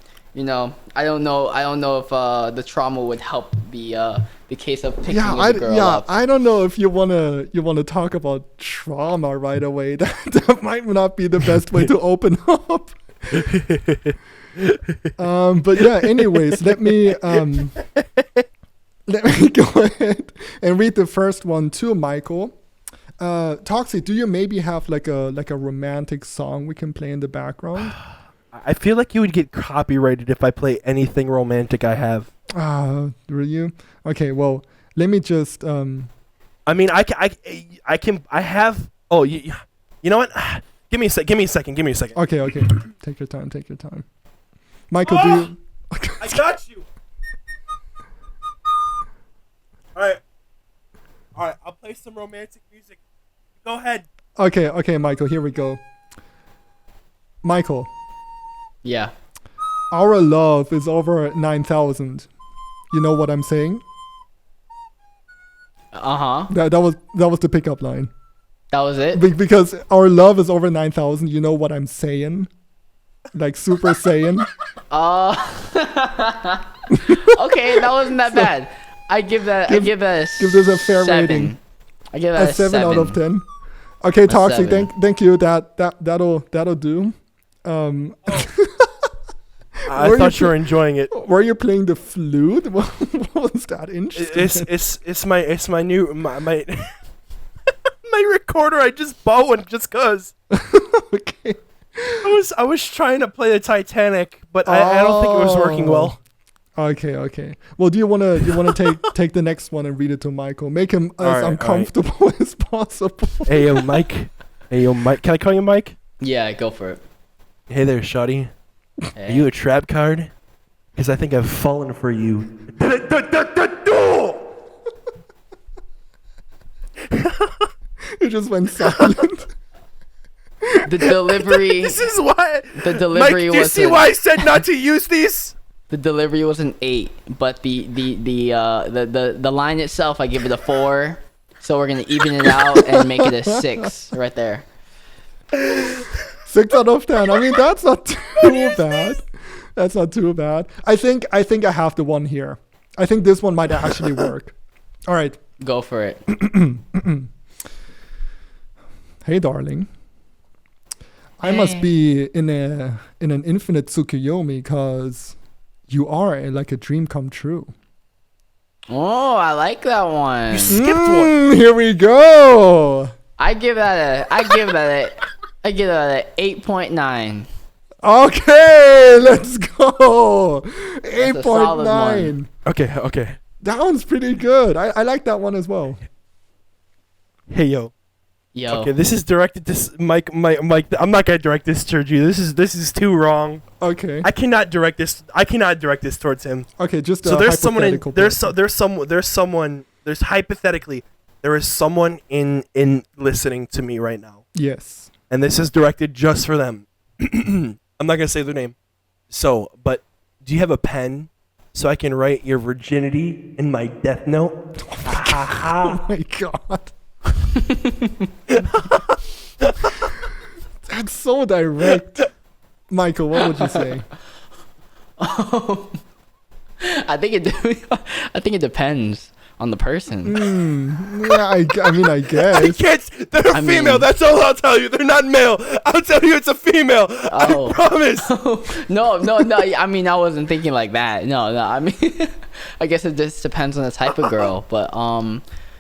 Speaker 4: don't know if the trauma would help the case of picking the girl up.
Speaker 2: I don't know if you wanna talk about trauma right away. That might not be the best way to open up. But yeah, anyways, let me go ahead and read the first one to Michael. Toxic, do you maybe have like a romantic song we can play in the background?
Speaker 3: I feel like you would get copyrighted if I play anything romantic I have.
Speaker 2: Were you? Okay, well, let me just
Speaker 3: I mean, I have. Oh, you know what? Give me a second.
Speaker 2: Okay. Take your time. Michael, do you?
Speaker 3: I got you. All right. I'll play some romantic music. Go ahead.
Speaker 2: Okay, Michael. Here we go. Michael.
Speaker 4: Yeah.
Speaker 2: Our love is over 9,000. You know what I'm saying? That was the pickup line.
Speaker 4: That was it?
Speaker 2: Because our love is over 9,000. You know what I'm saying? Like Super Saiyan.
Speaker 4: Okay, that wasn't that bad. I give this a
Speaker 2: fair
Speaker 4: 7.
Speaker 2: rating.
Speaker 4: I give that
Speaker 2: a 7 out of 10. Okay, Toxic.
Speaker 4: 7.
Speaker 2: Thank you. That'll do.
Speaker 3: I thought you were enjoying it.
Speaker 2: Were you playing the flute? What was that interesting?
Speaker 3: It's my new my recorder. I just bought one just cause.
Speaker 2: Okay.
Speaker 3: I was trying to play the Titanic, but I don't think it was working well.
Speaker 2: Okay. Well, do you wanna take the next one and read it to Michael? Make him as uncomfortable as possible.
Speaker 3: Hey yo, Mike. Can I call you Mike?
Speaker 4: Yeah, go for it.
Speaker 3: Hey there, shawty. Are you a trap card? Because I think I've fallen for you.
Speaker 2: It just went silent.
Speaker 4: The delivery.
Speaker 3: This is why.
Speaker 4: The delivery
Speaker 3: Mike, do you see why I said not to use these?
Speaker 4: The delivery was an 8, but the line itself, I give it a 4. So we're gonna even it out and make it a 6 right there.
Speaker 2: 6 out of 10. I mean, that's not too bad. That's not too bad. I think I have the one here. I think this one might actually work. All right.
Speaker 4: Go for it.
Speaker 2: Hey, darling. I must be in an infinite Tsukuyomi because you are like a dream come true.
Speaker 4: Oh, I like that one.
Speaker 3: You skipped one.
Speaker 2: Here we go.
Speaker 4: I give that a 8.9.
Speaker 2: Okay, let's go. 8.9.
Speaker 3: Okay.
Speaker 2: That one's pretty good. I like that one as well.
Speaker 3: Hey yo,
Speaker 4: Yo.
Speaker 3: Okay, this is directed to Mike. I'm not gonna direct this towards you. This is too wrong.
Speaker 2: Okay.
Speaker 3: I cannot direct this towards him.
Speaker 2: Okay, just
Speaker 3: So there's someone in
Speaker 2: hypothetical
Speaker 3: there's hypothetically there is someone in listening to me right now,
Speaker 2: Yes.
Speaker 3: and this is directed just for them. I'm not gonna say their name. So, but do you have a pen so I can write your virginity in my death note?
Speaker 2: Oh my god. That's so direct. Michael, what would you say?
Speaker 4: I think it depends on the person.
Speaker 2: Yeah, I mean, I guess.
Speaker 3: I can't. They're female.
Speaker 4: mean-
Speaker 3: That's all I'll tell you. They're not male. I'll tell you it's a female.
Speaker 4: Oh.
Speaker 3: I promise.
Speaker 4: No. I mean, I wasn't thinking like that. No. I mean, I guess it just depends on the type of girl. But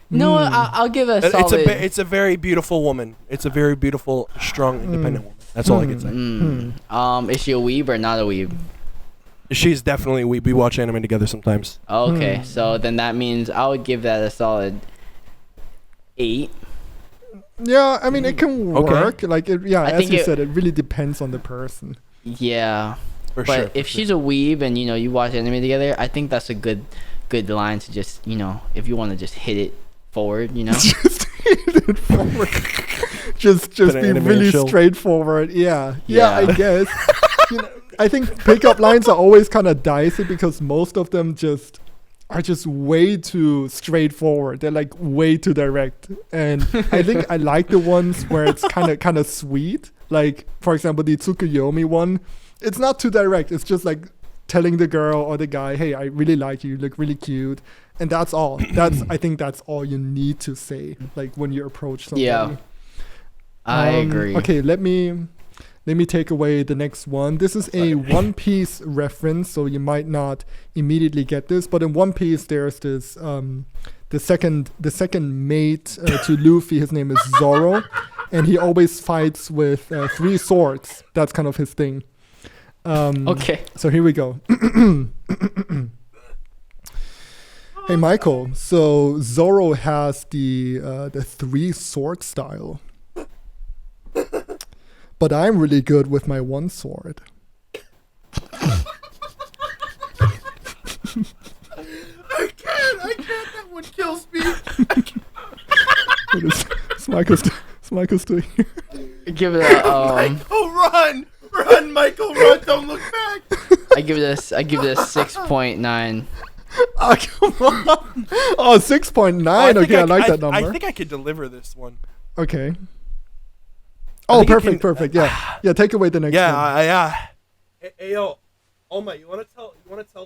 Speaker 4: no, I'll give a solid.
Speaker 3: It's a very beautiful woman. It's a very beautiful, strong, independent woman. That's all I can say.
Speaker 4: Is she a weeb or not a weeb?
Speaker 3: She's definitely we watch anime together sometimes.
Speaker 4: Okay, so then that means I would give that a solid 8.
Speaker 2: Yeah, I mean, it can work. Like,
Speaker 4: I
Speaker 2: as
Speaker 4: think
Speaker 2: you said, it really depends on the person.
Speaker 4: Yeah,
Speaker 3: For
Speaker 4: but
Speaker 3: sure.
Speaker 4: if she's a weeb and you watch anime together, I think that's a good line to just if you want to just hit it forward,
Speaker 2: Just hit it forward. just be
Speaker 3: anime
Speaker 2: really
Speaker 3: show.
Speaker 2: straightforward. Yeah, I
Speaker 4: Yeah.
Speaker 2: guess. I think pickup lines are always kind of dicey because most of them are just way too straightforward. They're like way too direct, and I think I like the ones where it's kind of sweet. Like, for example, the Tsukuyomi one. It's not too direct. It's just like telling the girl or the guy, "Hey, I really like you. You look really cute," and that's all. I think that's all you need to say. Like when you approach somebody.
Speaker 4: Yeah. I agree.
Speaker 2: Okay, let me take away the next one. This is a One Piece reference, so you might not immediately get this. But in One Piece, there's this the second mate to Luffy. His name is Zoro, and he always fights with 3 swords. That's kind of his thing.
Speaker 4: Okay.
Speaker 2: So here we go. Hey Michael, so Zoro has the 3 sword style. But I'm really good with my 1 sword.
Speaker 3: I can't. That one kills me.
Speaker 2: Is Michael still here?
Speaker 4: Give it a
Speaker 3: Michael, run, Michael, run! Don't look back.
Speaker 4: I give it a 6.9.
Speaker 2: Oh, come on. Oh, 6.9. Okay, I like that number.
Speaker 3: I think I could deliver this one.
Speaker 2: Okay. Oh,
Speaker 3: think you
Speaker 2: perfect. Yeah, take away the next one.
Speaker 3: Yeah. Hey, yo, Oma, you wanna tell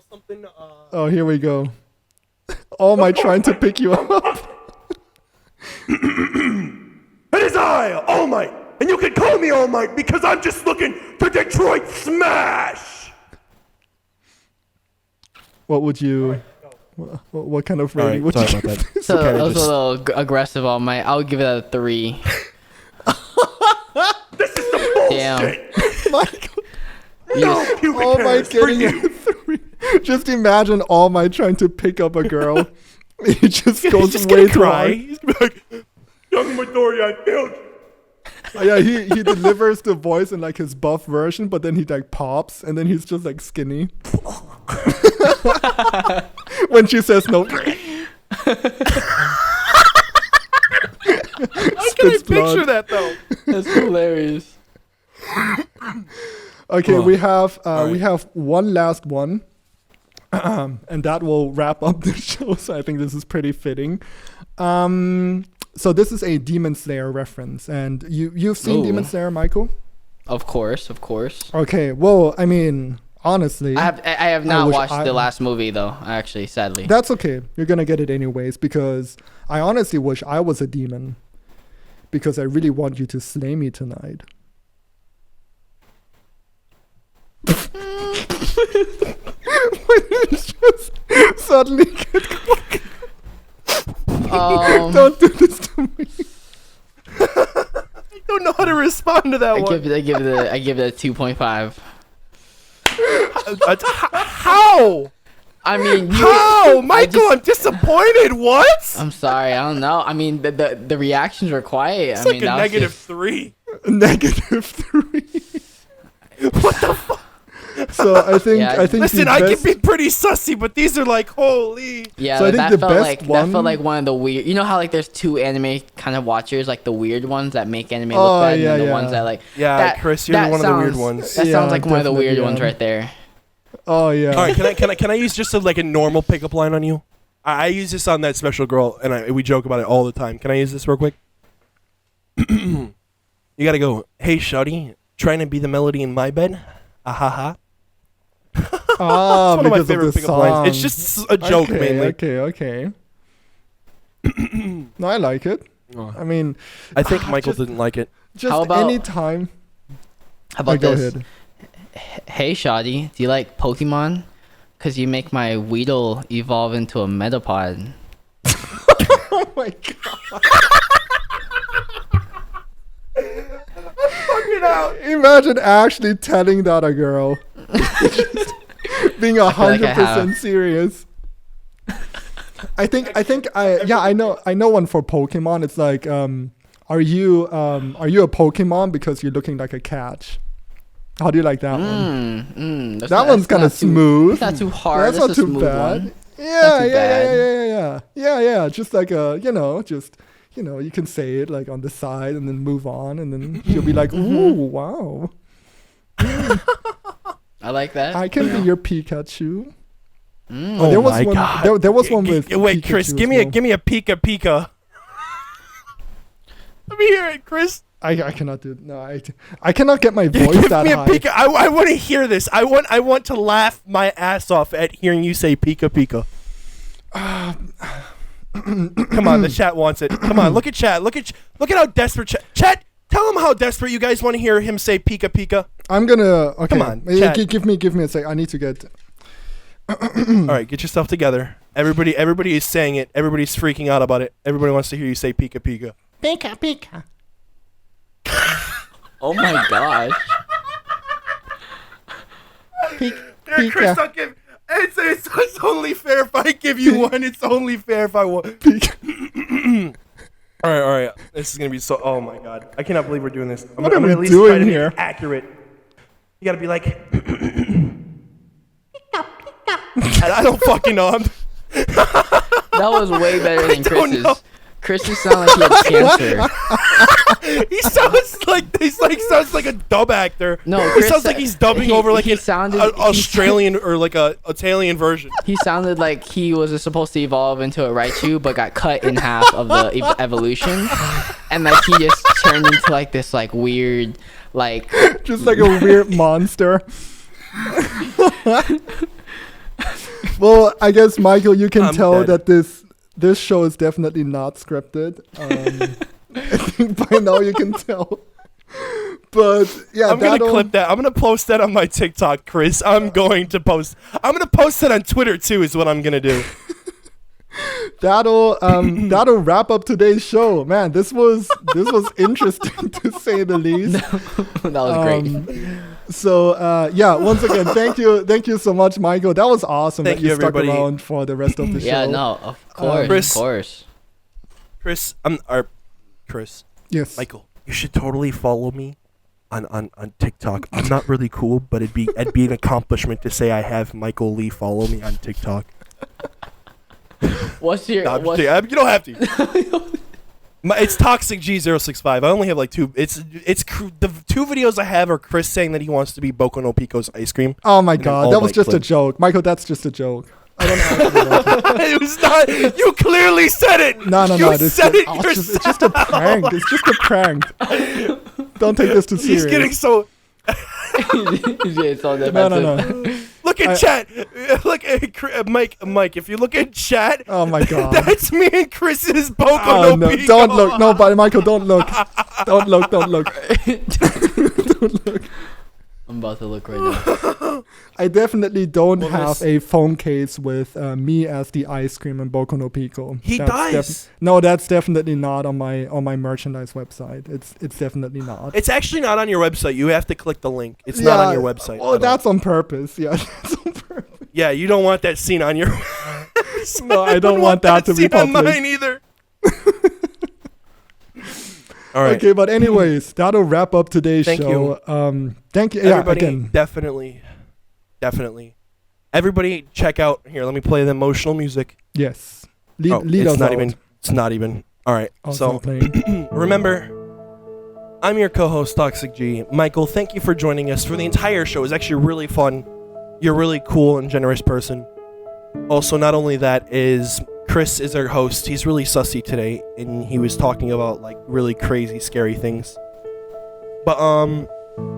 Speaker 3: something?
Speaker 2: Oh, here we go. Oh, am I trying to pick you up?
Speaker 1: It is I, All Might, and you can call me All Might because I'm just looking to Detroit smash.
Speaker 2: What would you? What kind of rating would you
Speaker 3: sorry
Speaker 2: give
Speaker 3: about that.
Speaker 2: this?
Speaker 4: So that was a little aggressive on my. I would give it a 3.
Speaker 1: This is the bullshit.
Speaker 4: Damn.
Speaker 2: Michael,
Speaker 1: No, you
Speaker 2: All Might
Speaker 1: for
Speaker 2: getting
Speaker 1: you.
Speaker 2: a 3. Just imagine All Might trying to pick up a girl. He just goes
Speaker 3: He's
Speaker 2: way
Speaker 3: gonna
Speaker 2: too
Speaker 3: cry.
Speaker 2: hard.
Speaker 3: He's gonna be like,
Speaker 1: Young Midoriya, I failed you.
Speaker 2: Oh, yeah, he delivers the voice in like his buff version, but then he like pops, and then he's just like skinny. When she says no.
Speaker 3: How can I picture that though?
Speaker 4: That's hilarious.
Speaker 2: Okay,
Speaker 3: Oh.
Speaker 2: we have
Speaker 3: Alright.
Speaker 2: we have one last one, and that will wrap up the show. So I think this is pretty fitting. So this is a Demon Slayer reference, and you've seen
Speaker 4: Ooh.
Speaker 2: Demon Slayer, Michael?
Speaker 4: Of course.
Speaker 2: Okay, well, I mean, honestly,
Speaker 4: I have not
Speaker 2: wish
Speaker 4: watched the last movie though. Actually, sadly.
Speaker 2: that's okay. You're gonna get it anyways because I honestly wish I was a demon because I really want you to slay me tonight. It's just suddenly get quiet. Don't do this to me.
Speaker 3: I don't know how to respond to that
Speaker 4: I
Speaker 3: one.
Speaker 4: give it a 2.5.
Speaker 3: How?
Speaker 4: I mean,
Speaker 3: How, Michael? I'm disappointed. What?
Speaker 4: I'm sorry. I don't know. I mean, the reactions were quiet.
Speaker 3: It's
Speaker 4: I mean,
Speaker 3: like a
Speaker 4: that was
Speaker 3: negative
Speaker 4: just-
Speaker 3: 3.
Speaker 2: -3.
Speaker 3: What the fuck?
Speaker 2: So I think
Speaker 4: Yeah,
Speaker 2: I think
Speaker 3: Listen,
Speaker 2: the
Speaker 3: I
Speaker 2: best,
Speaker 3: can be pretty sussy, but these are like, holy.
Speaker 4: Yeah,
Speaker 2: So I think
Speaker 4: that
Speaker 2: the
Speaker 4: felt
Speaker 2: best
Speaker 4: like
Speaker 2: one-
Speaker 4: that felt like one of the weird. You know how like there's two anime kind of watchers, like the weird ones that make anime look
Speaker 2: Oh,
Speaker 4: bad,
Speaker 2: yeah,
Speaker 4: and then the
Speaker 2: yeah.
Speaker 4: ones that like.
Speaker 3: Yeah,
Speaker 4: that,
Speaker 3: Chris, you're
Speaker 4: that
Speaker 3: one of the weird
Speaker 4: sounds-
Speaker 3: ones.
Speaker 4: That
Speaker 2: Yeah,
Speaker 4: sounds like one of the weird
Speaker 2: definitely,
Speaker 4: ones
Speaker 2: yeah.
Speaker 4: right there.
Speaker 2: Oh yeah.
Speaker 3: All right, can I use just like a normal pickup line on you? I use this on that special girl, and we joke about it all the time. Can I use this real quick? You gotta go. Hey, shawty, trying to be the melody in my bed. Ah ha ha.
Speaker 2: Ah,
Speaker 3: It's one of my
Speaker 2: because
Speaker 3: favorite
Speaker 2: of the
Speaker 3: pickup lines. It's
Speaker 2: song.
Speaker 3: just a joke,
Speaker 2: okay,
Speaker 3: mainly.
Speaker 2: Okay. No, I like it. I mean,
Speaker 3: I think Michael
Speaker 2: just-
Speaker 3: didn't like it.
Speaker 2: just
Speaker 4: How about-
Speaker 2: any time.
Speaker 4: How about
Speaker 2: Go
Speaker 4: this?
Speaker 2: ahead.
Speaker 4: Hey, Shoddy, do you like Pokemon? Cause you make my Weedle evolve into a Metapod.
Speaker 2: Oh my god. Imagine actually telling that a girl. Being
Speaker 4: like I
Speaker 2: 100%
Speaker 4: have.
Speaker 2: serious. I know one for Pokemon. It's like, are you a Pokemon because you're looking like a catch? How do you like that one? That one's kind of smooth.
Speaker 4: It's not too hard.
Speaker 2: That's
Speaker 4: That's
Speaker 2: not
Speaker 4: a
Speaker 2: too
Speaker 4: smooth
Speaker 2: bad.
Speaker 4: one.
Speaker 2: Yeah. Just like you can say it like on the side and then move on, and then she'll be like, "Ooh, wow,
Speaker 4: I like that.
Speaker 2: I can be your Pikachu."
Speaker 3: Oh
Speaker 2: there was
Speaker 3: my
Speaker 2: one.
Speaker 3: God.
Speaker 2: There was one with.
Speaker 3: Wait,
Speaker 2: Pikachu
Speaker 3: Chris,
Speaker 2: as
Speaker 3: give me
Speaker 2: well.
Speaker 3: a Pika Pika. Let me hear it, Chris.
Speaker 2: I cannot do. No, I cannot get my voice
Speaker 3: Give
Speaker 2: that
Speaker 3: me a
Speaker 2: high.
Speaker 3: Pika. I want to hear this. I want to laugh my ass off at hearing you say Pika Pika. Come on, the chat wants it. Come on, look at chat. Look at how desperate chat. Tell him how desperate you guys want to hear him say Pika Pika.
Speaker 2: I'm gonna. Okay,
Speaker 3: Come on,
Speaker 2: Yeah,
Speaker 3: chat.
Speaker 2: give me a sec. I need to get.
Speaker 3: All right, get yourself together. Everybody is saying it. Everybody's freaking out about it. Everybody wants to hear you say Pika Pika.
Speaker 2: Pika Pika.
Speaker 4: Oh my gosh.
Speaker 3: Chris, I'll give. It's only fair if I give you one. It's only fair if I want. All right. This is gonna be so. Oh my god, I cannot believe we're doing this. I'm
Speaker 2: What are
Speaker 3: gonna
Speaker 2: we
Speaker 3: at least try
Speaker 2: doing
Speaker 3: to make
Speaker 2: here?
Speaker 3: it accurate. You gotta be like. I don't fucking know.
Speaker 4: That was way better than
Speaker 3: don't know.
Speaker 4: Chris's. Chris's sound like he had cancer.
Speaker 3: He sounds like a dub actor.
Speaker 4: No,
Speaker 3: he
Speaker 4: Chris
Speaker 3: sounds like he's dubbing over like
Speaker 4: he
Speaker 3: an
Speaker 4: sounded
Speaker 3: Australian or like a Italian version.
Speaker 4: He sounded like he was supposed to evolve into a Raichu, but got cut in half of the evolution, and like he just turned into like this like weird like.
Speaker 2: Just like a weird monster. Well, I guess Michael, you can
Speaker 3: I'm
Speaker 2: tell
Speaker 3: dead.
Speaker 2: that this show is definitely not scripted. I think by now you can tell. But yeah,
Speaker 3: I'm gonna
Speaker 2: that'll-
Speaker 3: clip that. I'm gonna post that on my TikTok, Chris. I'm gonna post it on Twitter too. Is what I'm gonna do.
Speaker 2: that'll wrap up today's show. Man, this was interesting to say the least.
Speaker 4: That was great.
Speaker 2: So yeah, once again, thank you so much, Michael. That was awesome
Speaker 3: Thank
Speaker 2: that you
Speaker 3: you,
Speaker 2: stuck
Speaker 3: everybody.
Speaker 2: around for the rest of the show.
Speaker 4: Yeah, no, of course,
Speaker 3: Chris.
Speaker 4: of course.
Speaker 3: Chris,
Speaker 2: Yes.
Speaker 3: Michael, you should totally follow me on TikTok. I'm not really cool, but it'd be an accomplishment to say I have Michael Lee follow me on TikTok.
Speaker 4: What's your?
Speaker 3: No, I'm just
Speaker 4: what's,
Speaker 3: kidding. You don't have to. It's ToxicG065. I only have like two. The two videos I have are Chris saying that he wants to be Boku no Pico's ice cream.
Speaker 2: Oh my
Speaker 3: And then
Speaker 2: god,
Speaker 3: all
Speaker 2: that was
Speaker 3: my
Speaker 2: just a
Speaker 3: clips.
Speaker 2: joke. Michael, that's just a joke. I don't actually like it.
Speaker 3: It was not. You clearly said it.
Speaker 2: No.
Speaker 3: You said it
Speaker 2: It's just a prank. It's just a prank. Don't take this too serious.
Speaker 3: He's getting so.
Speaker 4: it's all
Speaker 2: No.
Speaker 3: Look at chat. Look at Mike. If you look at chat,
Speaker 2: Oh my god.
Speaker 3: that's me and Chris's Boku
Speaker 2: Oh
Speaker 3: no
Speaker 2: no!
Speaker 3: Pico.
Speaker 2: Don't look. No, but Michael, don't look. Don't look. Don't look. Don't look.
Speaker 4: I'm about to look right now.
Speaker 2: I definitely don't
Speaker 3: Well,
Speaker 2: have a phone case with me as the ice cream in Boku no Pico.
Speaker 3: He does.
Speaker 2: No, that's definitely not on my merchandise website. It's definitely not.
Speaker 3: It's actually not on your website. You have to click the link. It's not on your website.
Speaker 2: Oh,
Speaker 3: at all.
Speaker 2: that's on purpose. Yeah, that's on purpose.
Speaker 3: Yeah, you don't want that scene on your.
Speaker 2: No, I don't want that to be
Speaker 3: scene on
Speaker 2: public.
Speaker 3: mine either. All right.
Speaker 2: Okay, but anyways, that'll wrap up today's
Speaker 3: Thank
Speaker 2: show. Thank you.
Speaker 3: Everybody,
Speaker 2: Yeah, again.
Speaker 3: definitely. Everybody, check out here. Let me play the emotional music.
Speaker 2: Yes. Lead
Speaker 3: it's
Speaker 2: us
Speaker 3: not
Speaker 2: out.
Speaker 3: even. It's not even. All right.
Speaker 2: Also
Speaker 3: So
Speaker 2: playing.
Speaker 3: remember, I'm your co-host ToxicG. Michael, thank you for joining us for the entire show. It was actually really fun. You're a really cool and generous person. Also, not only that, is Chris is our host. He's really sussy today, and he was talking about like really crazy, scary things. But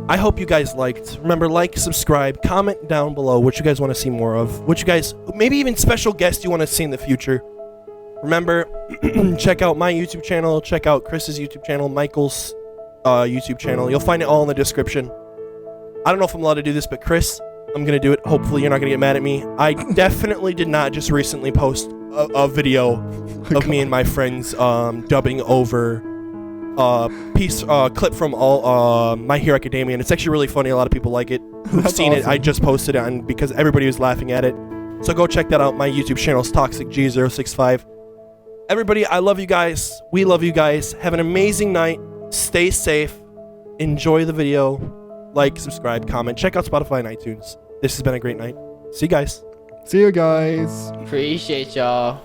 Speaker 3: I hope you guys liked. Remember, like, subscribe, comment down below what you guys want to see more of. What you guys, maybe even special guests you want to see in the future. Remember, check out my YouTube channel. Check out Chris's YouTube channel, Michael's YouTube channel. You'll find it all in the description. I don't know if I'm allowed to do this, but Chris, I'm going to do it. Hopefully you're not going to get mad at me. I definitely did not just recently post a video of me and my friends dubbing over clip from all My Hero Academia, and it's actually really funny. A lot of people like it. Who've seen it. I just posted it on because everybody was laughing at it. So go check that out. My YouTube channel is ToxicG065. Everybody, I love you guys. We love you guys. Have an amazing night. Stay safe. Enjoy the video. Like, subscribe, comment. Check out Spotify and iTunes. This has been a great night. See you guys.
Speaker 2: See you guys.
Speaker 4: Appreciate y'all.